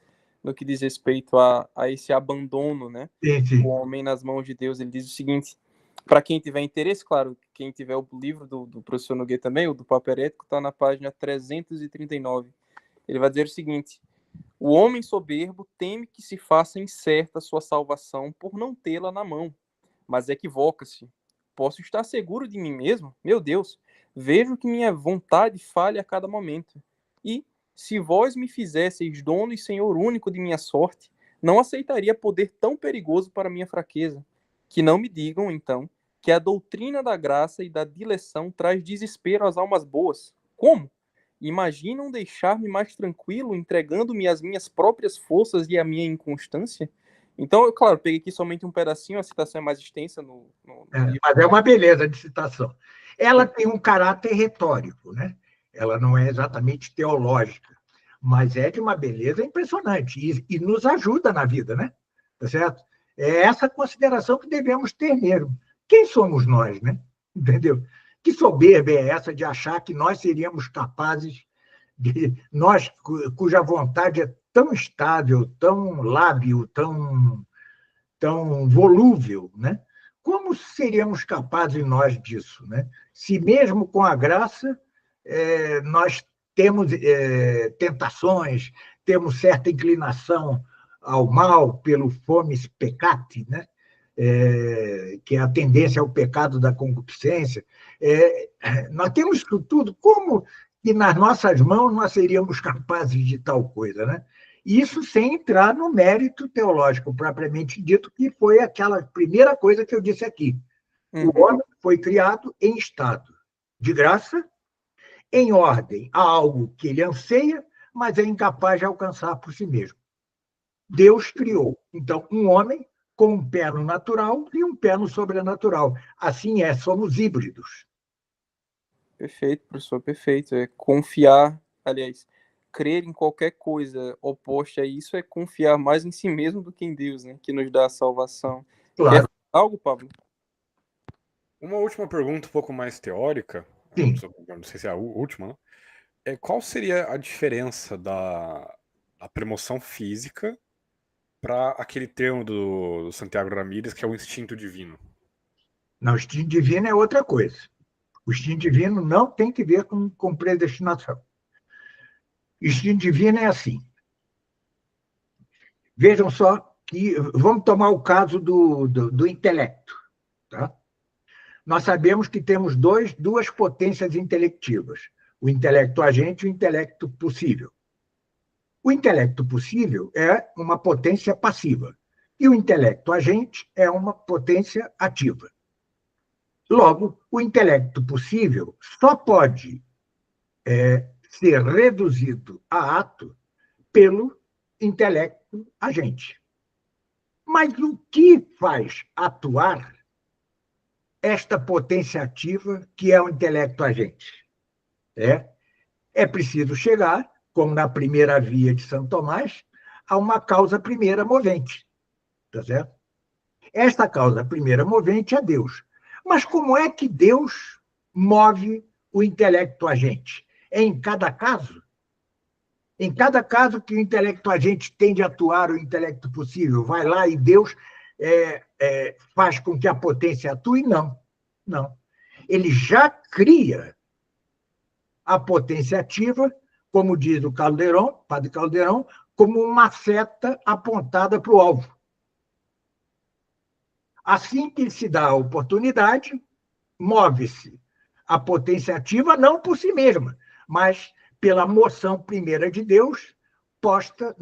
no que diz respeito a esse abandono, né? Sim. O homem nas mãos de Deus. Ele diz o seguinte, para quem tiver interesse, claro, quem tiver o livro do professor Nogueira também, o do Papa Herético, está na página 339. Ele vai dizer o seguinte: o homem soberbo teme que se faça incerta sua salvação por não tê-la na mão, mas equivoca-se. Posso estar seguro de mim mesmo? Meu Deus, vejo que minha vontade falha a cada momento. E, se vós me fizesseis dono e senhor único de minha sorte, não aceitaria poder tão perigoso para minha fraqueza. Que não me digam, então, que a doutrina da graça e da dileção traz desespero às almas boas. Como? Imaginam deixar-me mais tranquilo, entregando-me às minhas próprias forças e à minha inconstância? Então, eu, claro, peguei aqui somente um pedacinho, a citação é mais extensa no livro. Mas é uma beleza de citação. Ela tem um caráter retórico, né? Ela não é exatamente teológica, mas é de uma beleza impressionante e nos ajuda na vida, né? Tá certo? É essa consideração que devemos ter mesmo. Quem somos nós, né? Entendeu? Que soberba é essa de achar que nós seríamos capazes nós, cuja vontade é tão estável, tão lábil, tão volúvel, né? Como seríamos capazes nós disso, né? Se mesmo com a graça nós temos tentações, temos certa inclinação ao mal pelo fomes peccati, né? Que é a tendência ao pecado da concupiscência. Nós temos isso tudo, como que nas nossas mãos nós seríamos capazes de tal coisa, né? Isso sem entrar no mérito teológico propriamente dito, que foi aquela primeira coisa que eu disse aqui. O homem foi criado em estado de graça, em ordem a algo que ele anseia, mas é incapaz de alcançar por si mesmo. Deus criou, então, um homem com um pé no natural e um pé no sobrenatural. Assim somos híbridos. Perfeito, professor, perfeito. É confiar, aliás, crer em qualquer coisa oposta a isso é confiar mais em si mesmo do que em Deus, né? Que nos dá a salvação. Claro. Quer algo, Pablo? Uma última pergunta um pouco mais teórica, Sim. não sei se é a última, né? Qual seria a diferença da premoção física para aquele termo do Santiago Ramírez, que é o instinto divino? Não, o instinto divino é outra coisa. O instinto divino não tem que ver com predestinação. O instinto divino é assim. Vejam só que vamos tomar o caso do intelecto. Tá? Nós sabemos que temos duas potências intelectivas, o intelecto agente e o intelecto possível. O intelecto possível é uma potência passiva e o intelecto agente é uma potência ativa. Logo, o intelecto possível só pode ser reduzido a ato pelo intelecto agente. Mas o que faz atuar esta potência ativa que é o intelecto agente? É preciso chegar, como na primeira via de Santo Tomás, a uma causa primeira movente. Tá certo? Esta causa primeira movente é Deus. Mas como é que Deus move o intelecto agente? É em cada caso? Em cada caso que o intelecto agente tende a atuar, o intelecto possível vai lá e Deus faz com que a potência atue? Não. Não. Ele já cria a potência ativa, como diz o Caldeirão, Padre Caldeirão, como uma seta apontada para o alvo. Assim que se dá a oportunidade, move-se a potência ativa não por si mesma, mas pela moção primeira de Deus posta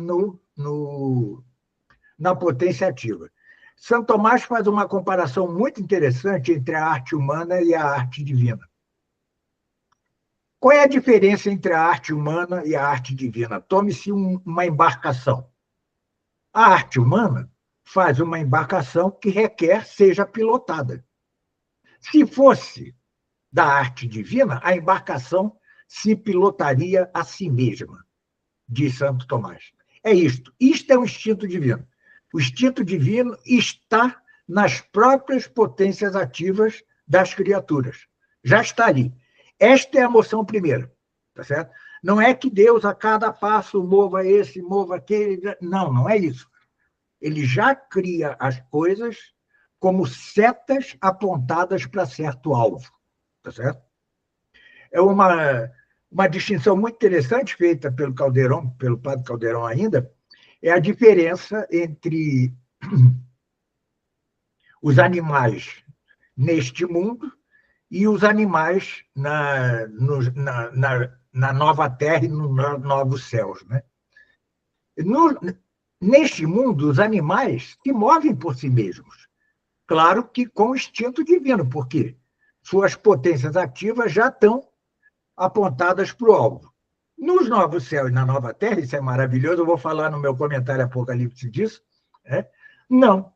na potência ativa. Santo Tomás faz uma comparação muito interessante entre a arte humana e a arte divina. Qual é a diferença entre a arte humana e a arte divina? Tome-se uma embarcação. A arte humana faz uma embarcação que requer seja pilotada. Se fosse da arte divina, a embarcação se pilotaria a si mesma, diz Santo Tomás. É isto. Isto é um instinto divino. O instinto divino está nas próprias potências ativas das criaturas. Já está ali. Esta é a moção primeira, tá certo? Não é que Deus, a cada passo, mova esse, mova aquele. Não, não é isso. Ele já cria as coisas como setas apontadas para certo alvo, tá certo? É uma distinção muito interessante feita pelo Caldeirão, pelo Padre Caldeirão ainda, é a diferença entre os animais neste mundo e os animais na nova terra e nos novos céus. Né? Neste mundo, os animais se movem por si mesmos. Claro que com instinto divino, porque suas potências ativas já estão apontadas para o alvo. Nos novos céus e na nova terra, isso é maravilhoso, eu vou falar no meu comentário Apocalipse disso, não.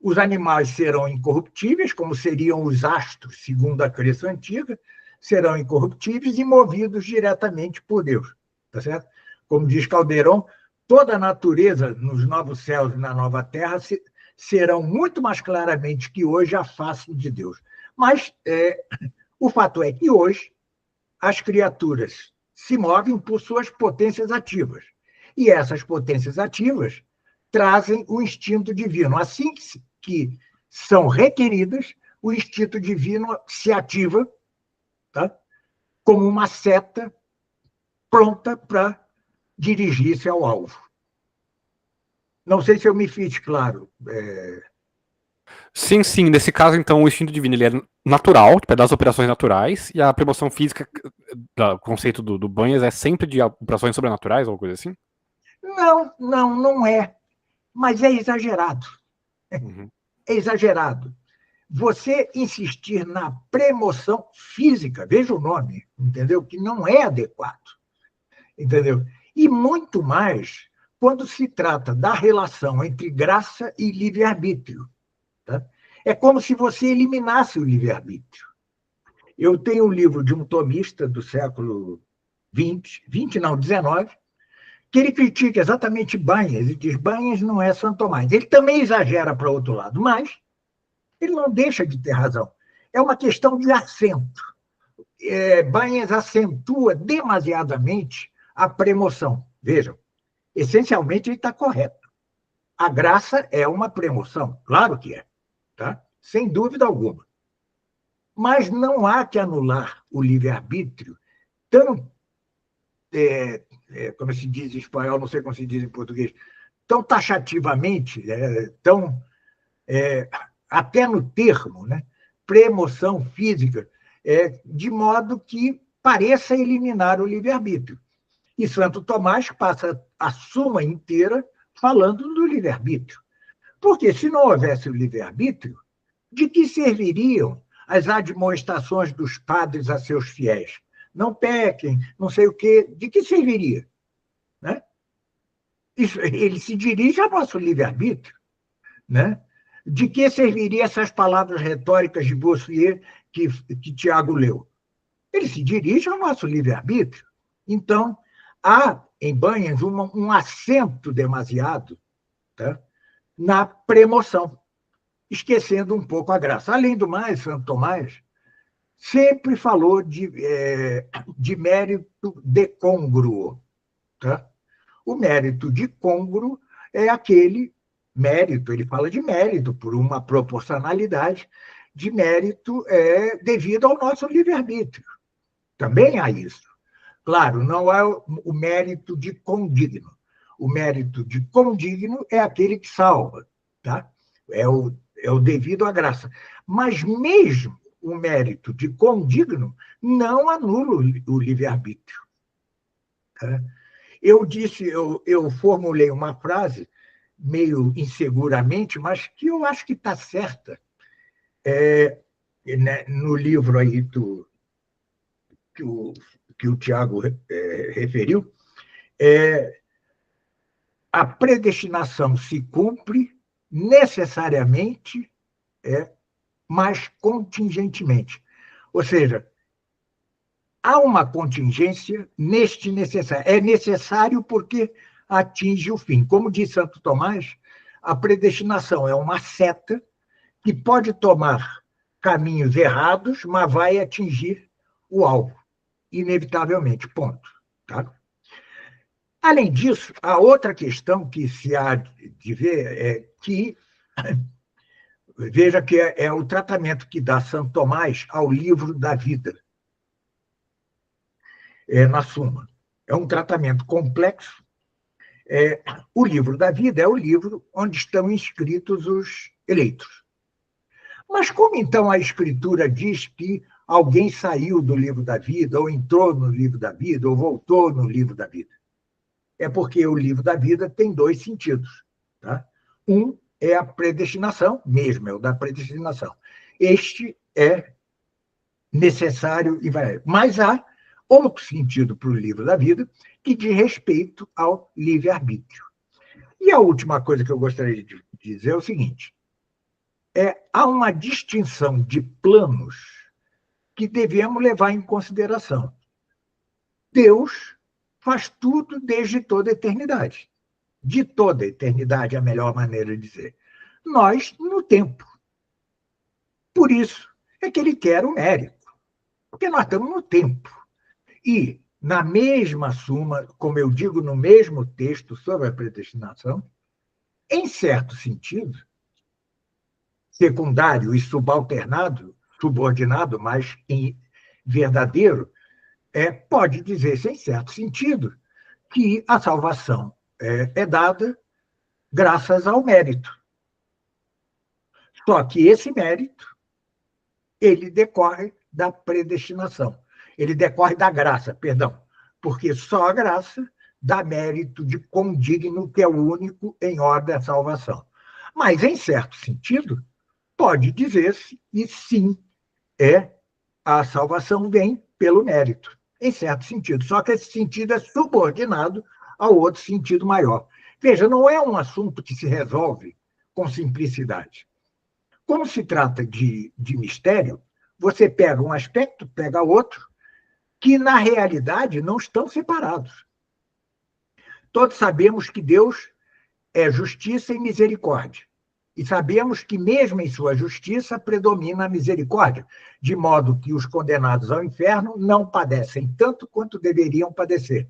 Os animais serão incorruptíveis, como seriam os astros, segundo a crença antiga, serão incorruptíveis e movidos diretamente por Deus. Tá certo? Como diz Caldeirão, toda a natureza nos novos céus e na nova terra serão muito mais claramente que hoje a face de Deus. Mas o fato é que hoje as criaturas se movem por suas potências ativas. E essas potências ativas trazem o instinto divino. Assim que são requeridas, o instinto divino se ativa, tá? Como uma seta pronta para dirigir-se ao alvo. Não sei se eu me fiz claro. Sim, sim. Nesse caso, então, o instinto divino ele é natural, tipo, é das operações naturais, e a premoção física, o conceito do Banhas, é sempre de operações sobrenaturais ou coisa assim? Não é. Mas é exagerado. Uhum. É exagerado. Você insistir na premoção física, veja o nome, entendeu? Que não é adequado, entendeu? E muito mais quando se trata da relação entre graça e livre-arbítrio. Tá? É como se você eliminasse o livre-arbítrio. Eu tenho um livro de um tomista do século XX não, XIX, que ele critica exatamente Banhas, e diz Banhas não é Santo Tomás. Ele também exagera para o outro lado, mas ele não deixa de ter razão. É uma questão de acento. Banhas acentua demasiadamente a premoção. Vejam, essencialmente ele está correto. A graça é uma premoção, claro que é, tá? Sem dúvida alguma. Mas não há que anular o livre-arbítrio tão, como se diz em espanhol, não sei como se diz em português, tão taxativamente, tão até no termo, né? Premoção física, de modo que pareça eliminar o livre-arbítrio. E Santo Tomás passa a Suma inteira falando do livre-arbítrio. Porque se não houvesse o livre-arbítrio, de que serviriam as admoestações dos padres a seus fiéis? Não pequem, não sei o quê. De que serviria? Né? Ele se dirige ao nosso livre-arbítrio. Né? De que serviria essas palavras retóricas de Bossuet que Tiago leu? Ele se dirige ao nosso livre-arbítrio. Então, há em Banhas um acento demasiado, tá, na premoção, esquecendo um pouco a graça. Além do mais, Santo Tomás sempre falou de mérito decongruo. Tá? O mérito de congruo é aquele mérito, ele fala de mérito por uma proporcionalidade, de mérito devido ao nosso livre-arbítrio. Também há isso. Claro, não é o mérito de condigno. O mérito de condigno é aquele que salva, tá? É o devido à graça. Mas mesmo o mérito de condigno não anula o livre-arbítrio. Tá? Eu formulei uma frase meio inseguramente, mas que eu acho que está certa, no livro aí que o Tiago referiu, a predestinação se cumpre necessariamente, mas contingentemente. Ou seja, há uma contingência neste necessário. É necessário porque atinge o fim. Como diz Santo Tomás, a predestinação é uma seta que pode tomar caminhos errados, mas vai atingir o alvo, inevitavelmente. Ponto. Tá? Além disso, a outra questão que se há de ver é que, veja que é o tratamento que dá Santo Tomás ao livro da vida, na Suma. É um tratamento complexo. O livro da vida é o livro onde estão inscritos os eleitos. Mas como então a Escritura diz que alguém saiu do livro da vida, ou entrou no livro da vida, ou voltou no livro da vida? É porque o livro da vida tem dois sentidos. Tá? Um é a predestinação, mesmo, é o da predestinação. Este é necessário e vai. Mas há outro sentido para o livro da vida que diz respeito ao livre-arbítrio. E a última coisa que eu gostaria de dizer é o seguinte: há uma distinção de planos que devemos levar em consideração. Deus faz tudo desde toda a eternidade. De toda a eternidade é a melhor maneira de dizer. Nós, no tempo. Por isso é que ele quer o mérito. Porque nós estamos no tempo. E, na mesma Suma, como eu digo no mesmo texto sobre a predestinação, em certo sentido, secundário e subordinado, mas verdadeiro, pode dizer-se, em certo sentido, que a salvação é dada graças ao mérito. Só que esse mérito, ele decorre da predestinação. Ele decorre da graça, perdão, porque só a graça dá mérito de condigno, que é o único em ordem à salvação. Mas, em certo sentido, pode dizer-se, e sim, a salvação vem pelo mérito, em certo sentido. Só que esse sentido é subordinado ao outro sentido maior. Veja, não é um assunto que se resolve com simplicidade. Como se trata de mistério, você pega um aspecto, pega outro, que, na realidade, não estão separados. Todos sabemos que Deus é justiça e misericórdia. E sabemos que, mesmo em sua justiça, predomina a misericórdia, de modo que os condenados ao inferno não padecem tanto quanto deveriam padecer.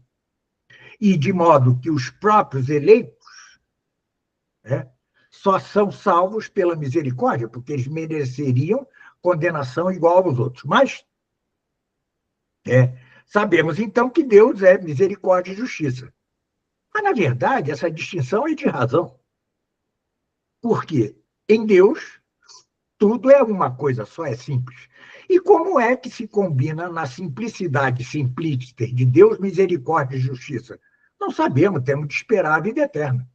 E de modo que os próprios eleitos só são salvos pela misericórdia, porque eles mereceriam condenação igual aos outros. Mas sabemos, então, que Deus é misericórdia e justiça. Mas, na verdade, essa distinção é de razão. Porque em Deus, tudo é uma coisa só, é simples. E como é que se combina na simplicidade simplíster de Deus, misericórdia e justiça? Não sabemos, temos de esperar a vida eterna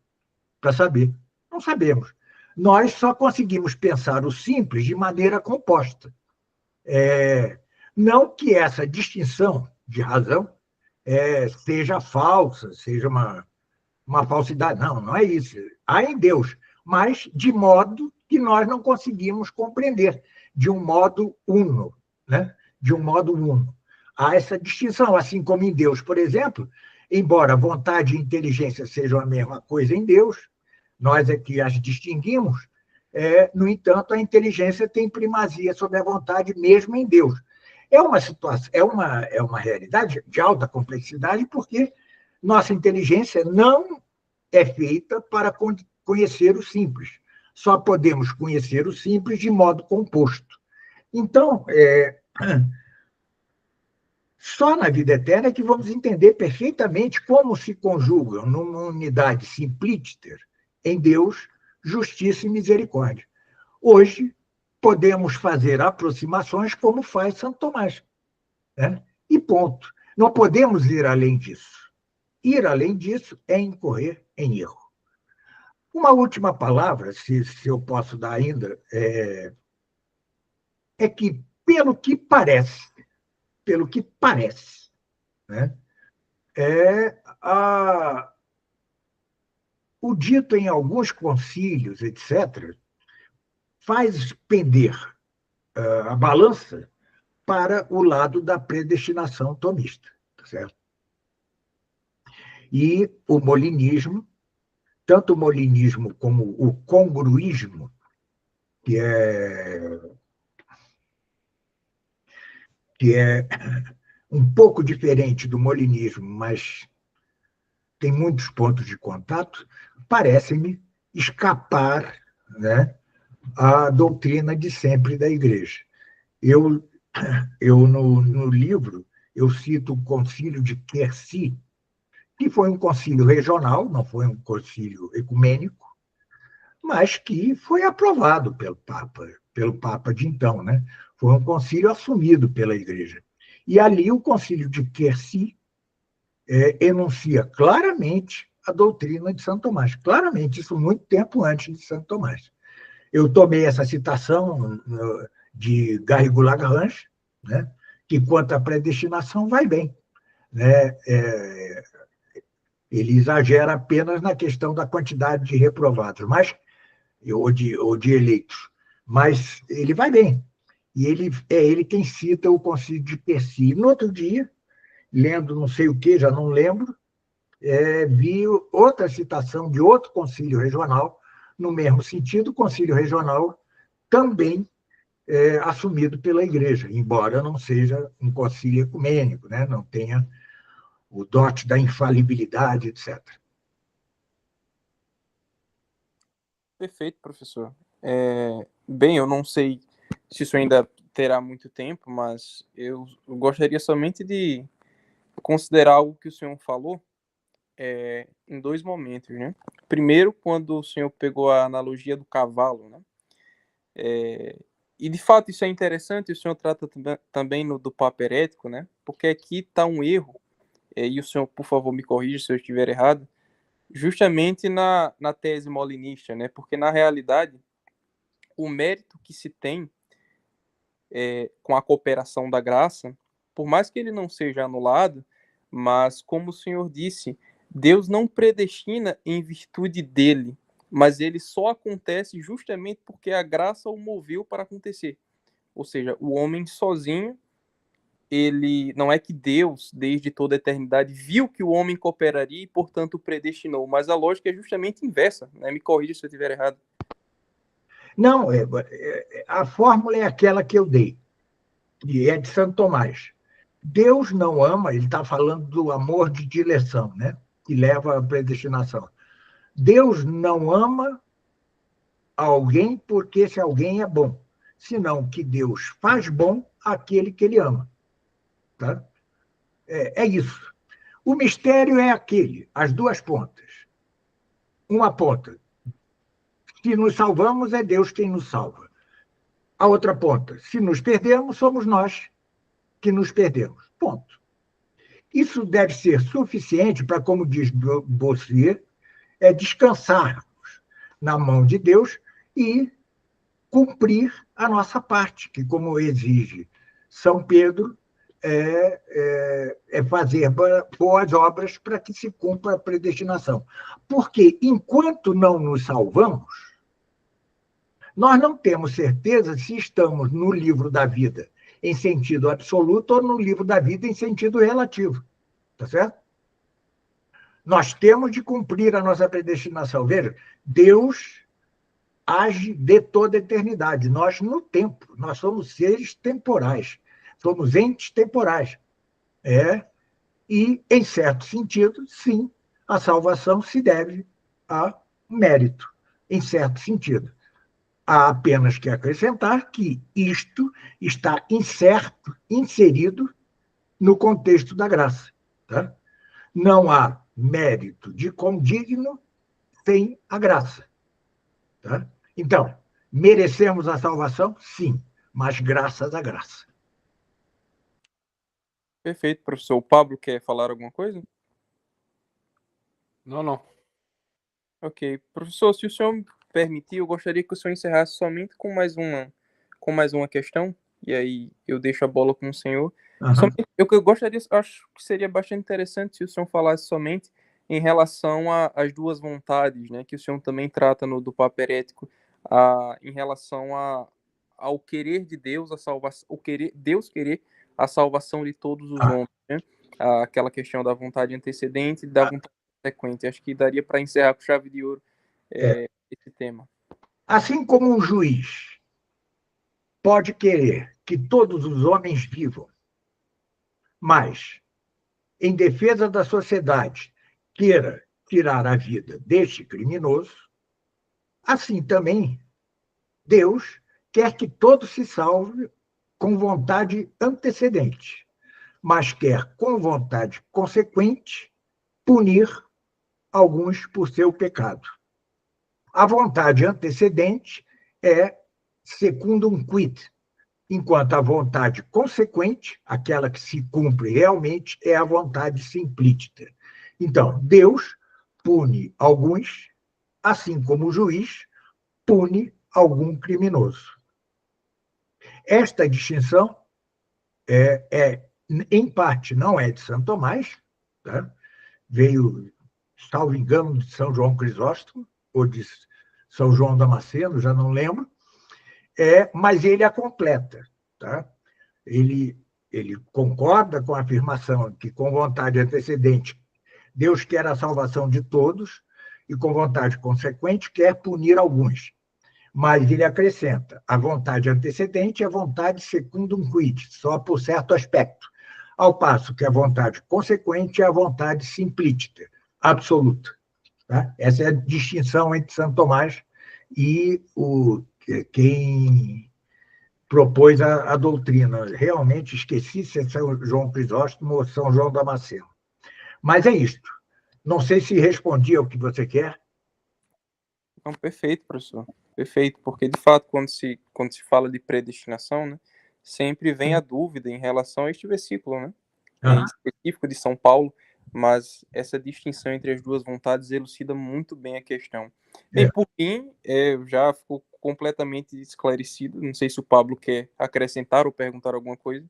para saber. Não sabemos. Nós só conseguimos pensar o simples de maneira composta. Não que essa distinção de razão seja falsa, seja uma falsidade. Não, não é isso. Há em Deus, mas de modo que nós não conseguimos compreender, de um modo uno, né? De um modo uno. Há essa distinção, assim como em Deus, por exemplo, embora vontade e inteligência sejam a mesma coisa em Deus, nós é que as distinguimos, no entanto, a inteligência tem primazia sobre a vontade mesmo em Deus. É uma situação, é uma realidade de alta complexidade, porque nossa inteligência não é feita para conhecer o simples. Só podemos conhecer o simples de modo composto. Então, só na vida eterna é que vamos entender perfeitamente como se conjugam numa unidade simplíster em Deus, justiça e misericórdia. Hoje, podemos fazer aproximações como faz Santo Tomás. Né? E ponto. Não podemos ir além disso. Ir além disso é incorrer em erro. Uma última palavra, se eu posso dar ainda, que, pelo que parece, né, o dito em alguns concílios, etc., faz pender a balança para o lado da predestinação tomista, certo? E o molinismo, tanto o molinismo como o congruísmo, que é um pouco diferente do molinismo, mas tem muitos pontos de contato, parecem-me escapar, né, à doutrina de sempre da Igreja. Eu no livro, eu cito o Concílio de Quercy, que foi um concílio regional, não foi um concílio ecumênico, mas que foi aprovado pelo Papa de então, né? Foi um concílio assumido pela Igreja. E ali o Concílio de Quercy enuncia claramente a doutrina de Santo Tomás, claramente, isso muito tempo antes de Santo Tomás. Eu tomei essa citação de Garrigou-Lagrange, né, que quanto à predestinação vai bem. Né? Ele exagera apenas na questão da quantidade de reprovados, ou de eleitos, mas ele vai bem. E ele quem cita o Concílio de Quercy. No outro dia, lendo não sei o que, já não lembro, vi outra citação de outro concílio regional, no mesmo sentido, concílio regional também assumido pela Igreja, embora não seja um concílio ecumênico, né? Não tenha o dote da infalibilidade, etc. Perfeito, professor. Bem, eu não sei se isso ainda terá muito tempo, mas eu gostaria somente de considerar algo que o senhor falou em dois momentos, né? Primeiro, quando o senhor pegou a analogia do cavalo, né? E de fato isso é interessante, o senhor trata também do papo herético, né? Porque aqui está um erro, e o senhor, por favor, me corrija se eu estiver errado, justamente na tese molinista, né? Porque na realidade o mérito que se tem com a cooperação da graça, por mais que ele não seja anulado, mas como o senhor disse, Deus não predestina em virtude dele, mas ele só acontece justamente porque a graça o moveu para acontecer. Ou seja, o homem sozinho, ele não é que Deus, desde toda a eternidade, viu que o homem cooperaria e, portanto, o predestinou, mas a lógica é justamente inversa, né? Me corrija se eu estiver errado. Não, a fórmula é aquela que eu dei, e é de Santo Tomás. Deus não ama, ele está falando do amor de direção, né? Que leva à predestinação. Deus não ama alguém porque esse alguém é bom, senão que Deus faz bom àquele que ele ama. Tá? É isso. O mistério é aquele, as duas pontas. Uma ponta, se nos salvamos, é Deus quem nos salva. A outra ponta, se nos perdermos, somos nós que nos perdemos. Ponto. Isso deve ser suficiente para, como diz Bossier, descansarmos na mão de Deus e cumprir a nossa parte, que, como exige São Pedro, fazer boas obras para que se cumpra a predestinação. Porque, enquanto não nos salvamos, nós não temos certeza se estamos no livro da vida em sentido absoluto ou no livro da vida em sentido relativo. Tá certo? Nós temos de cumprir a nossa predestinação. Veja, Deus age de toda a eternidade. Nós, no tempo, nós somos seres temporais. Somos entes temporais. E, em certo sentido, sim, a salvação se deve a mérito, em certo sentido. Há apenas que acrescentar que isto está inserido no contexto da graça. Tá? Não há mérito de condigno sem a graça. Tá? Então, merecemos a salvação? Sim, mas graças à graça. Perfeito, professor. O Pablo quer falar alguma coisa? Não. Ok. Professor, se o senhor me permitir, eu gostaria que o senhor encerrasse somente com mais uma questão, e aí eu deixo a bola com o senhor. Somente, eu gostaria, acho que seria bastante interessante se o senhor falasse somente em relação às duas vontades, né, que o senhor também trata do Papo Herético, em relação ao querer de Deus, a salvação, Deus querer a salvação de todos os homens, né? Aquela questão da vontade antecedente e da vontade consequente. Acho que daria para encerrar com chave de ouro esse tema. Assim como um juiz pode querer que todos os homens vivam, mas, em defesa da sociedade, queira tirar a vida deste criminoso, assim também Deus quer que todos se salvem com vontade antecedente, mas quer, com vontade consequente, punir alguns por seu pecado. A vontade antecedente é secundum quid, enquanto a vontade consequente, aquela que se cumpre realmente, é a vontade simplícita. Então, Deus pune alguns, assim como o juiz pune algum criminoso. Esta distinção em parte, não é de Santo Tomás, tá? Veio, salvo engano, de São João Crisóstomo, ou de São João Damasceno, já não lembro, mas ele a completa. Tá? Ele concorda com a afirmação que, com vontade antecedente, Deus quer a salvação de todos e, com vontade consequente, quer punir alguns. Mas ele acrescenta, a vontade antecedente é a vontade secundum quid, só por certo aspecto, ao passo que a vontade consequente é a vontade simplícita, absoluta. Tá? Essa é a distinção entre Santo Tomás e quem propôs a doutrina. Realmente esqueci se é São João Crisóstomo ou São João Damasceno. Mas é isto. Não sei se respondi ao que você quer. Não, perfeito, professor. Perfeito, porque de fato, quando se fala de predestinação, né, sempre vem a dúvida em relação a este versículo, né, em específico de São Paulo, mas essa distinção entre as duas vontades elucida muito bem a questão. Bem, por fim, já ficou completamente esclarecido. Não sei se o Pablo quer acrescentar ou perguntar alguma coisa.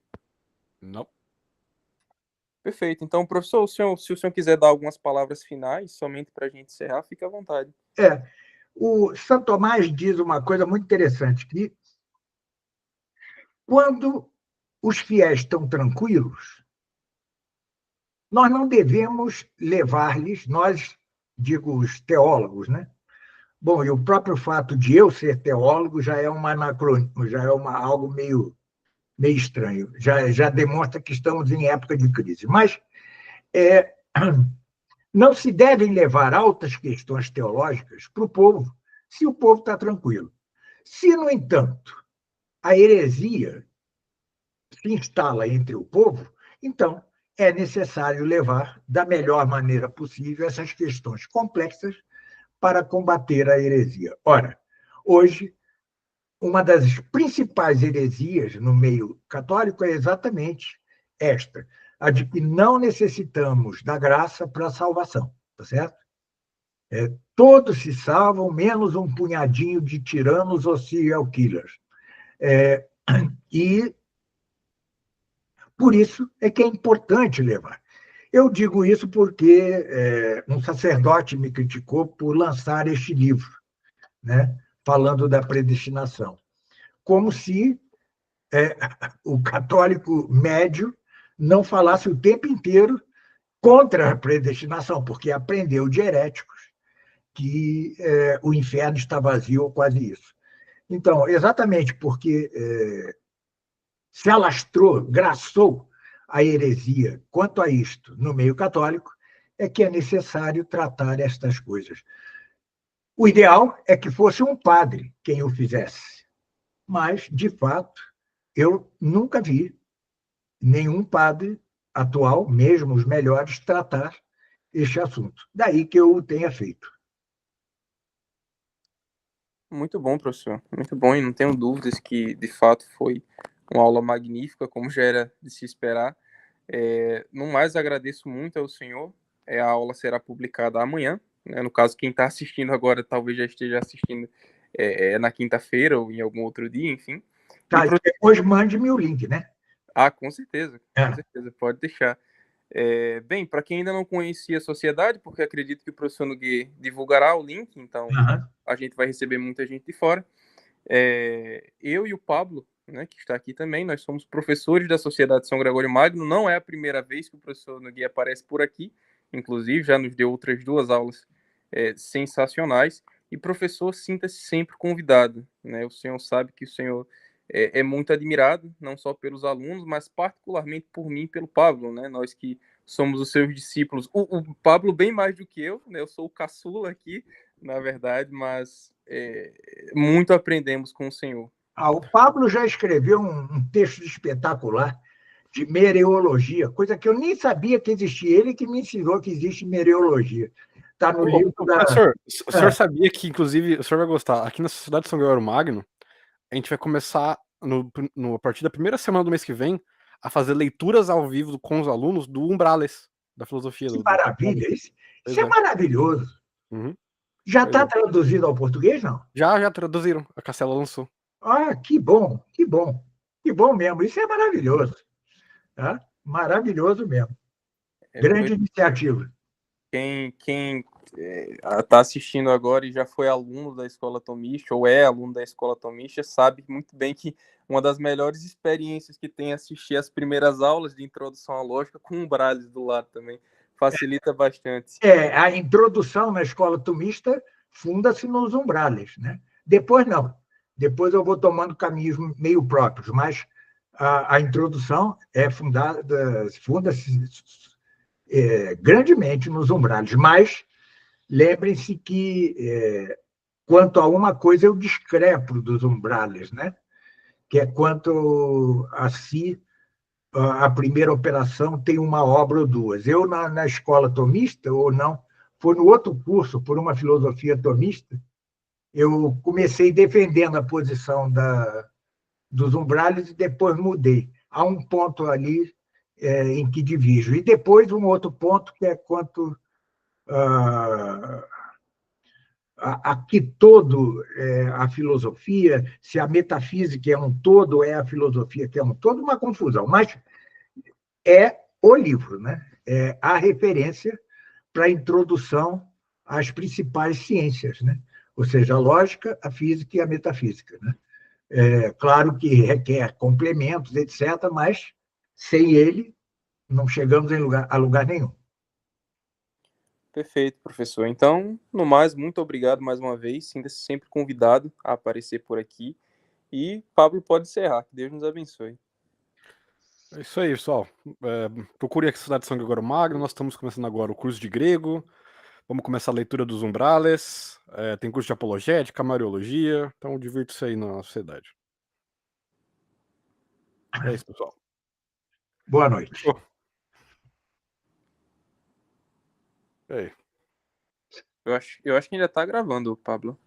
Não. Perfeito. Então, professor, se o senhor quiser dar algumas palavras finais, somente para a gente encerrar, fique à vontade. O Santo Tomás diz uma coisa muito interessante, que quando os fiéis estão tranquilos, nós não devemos levar-lhes, nós, digo, os teólogos, né? Bom, e o próprio fato de eu ser teólogo já é anacronismo, já é algo meio estranho, já demonstra que estamos em época de crise. Mas não se devem levar altas questões teológicas para o povo, se o povo está tranquilo. Se, no entanto, a heresia se instala entre o povo, então é necessário levar da melhor maneira possível essas questões complexas para combater a heresia. Ora, hoje, uma das principais heresias no meio católico é exatamente esta, a de que não necessitamos da graça para a salvação, tá certo? Todos se salvam, menos um punhadinho de tiranos ou serial killers. E por isso é que é importante levar. Eu digo isso porque um sacerdote me criticou por lançar este livro, né, falando da predestinação, como se o católico médio não falasse o tempo inteiro contra a predestinação, porque aprendeu de heréticos que o inferno está vazio ou quase isso. Então, exatamente porque se alastrou, graçou a heresia quanto a isto no meio católico, é que é necessário tratar estas coisas. O ideal é que fosse um padre quem o fizesse, mas, de fato, eu nunca vi nenhum padre atual, mesmo os melhores, tratar este assunto. Daí que eu o tenha feito. Muito bom, professor. Muito bom, e não tenho dúvidas que, de fato, foi uma aula magnífica, como já era de se esperar. No mais, agradeço muito ao senhor. A aula será publicada amanhã. Né? No caso, quem está assistindo agora talvez já esteja assistindo na quinta-feira ou em algum outro dia, enfim. Tá, e depois mande-me o link, né? Ah, com certeza, pode deixar. Bem, para quem ainda não conhecia a sociedade, porque acredito que o professor Nogueira divulgará o link, então a gente vai receber muita gente de fora. Eu e o Pablo, né, que está aqui também, nós somos professores da Sociedade São Gregório Magno. Não é a primeira vez que o professor Nogueira aparece por aqui, inclusive já nos deu outras 2 aulas sensacionais. E professor, sinta-se sempre convidado, né? O senhor sabe que o senhor é muito admirado, não só pelos alunos, mas particularmente por mim e pelo Pablo, né? Nós que somos os seus discípulos. O Pablo bem mais do que eu, né? Eu sou o caçula aqui, na verdade, mas muito aprendemos com o senhor. O Pablo já escreveu um texto espetacular de mereologia, coisa que eu nem sabia que existia. Ele que me ensinou que existe mereologia. Está no livro da... Professor, o senhor sabia que, inclusive, o senhor vai gostar, aqui na Sociedade São Gregório Magno, a gente vai começar, a partir da primeira semana do mês que vem, a fazer leituras ao vivo com os alunos do Umbrales, da filosofia. Que maravilha! Isso é maravilhoso. Uhum. Já está traduzido ao português, não? Já traduziram, a Castela lançou. Que bom, que bom. Que bom mesmo, isso é maravilhoso. Tá? Maravilhoso mesmo. Grande iniciativa. Quem está assistindo agora e já foi aluno da Escola Tomista, ou é aluno da Escola Tomista, sabe muito bem que uma das melhores experiências que tem é assistir as primeiras aulas de introdução à lógica com um Umbrales do lado também. Facilita bastante. A introdução na Escola Tomista funda-se nos umbrales, né? Depois não. Depois eu vou tomando caminhos meio próprios, mas a introdução funda-se grandemente nos umbrales. Mas lembrem-se que, quanto a uma coisa, eu discrepo dos umbrales, né? Que é quanto a si, a primeira operação tem uma obra ou duas. Eu, na escola tomista, ou não, foi no outro curso, por uma filosofia tomista, eu comecei defendendo a posição dos umbrales e depois mudei. Há um ponto ali em que divijo. E depois um outro ponto que é quanto a que todo a filosofia, se a metafísica é um todo, é a filosofia que é um todo, uma confusão. Mas é o livro, né? É a referência para a introdução às principais ciências, né? Ou seja, a lógica, a física e a metafísica. Né? Claro que requer complementos, etc., mas sem ele não chegamos a lugar nenhum. Perfeito, professor. Então, no mais, muito obrigado mais uma vez. Sinta-se sempre convidado a aparecer por aqui. E Pablo pode encerrar. Que Deus nos abençoe. É isso aí, pessoal. Procure a Sociedade de São Gregório Magno. Nós estamos começando agora o curso de grego. Vamos começar a leitura dos umbrales. Tem curso de apologética, mariologia. Então, divirta-se aí na sociedade. É isso, pessoal. Boa noite. Aí. Eu acho que ainda está gravando, Pablo.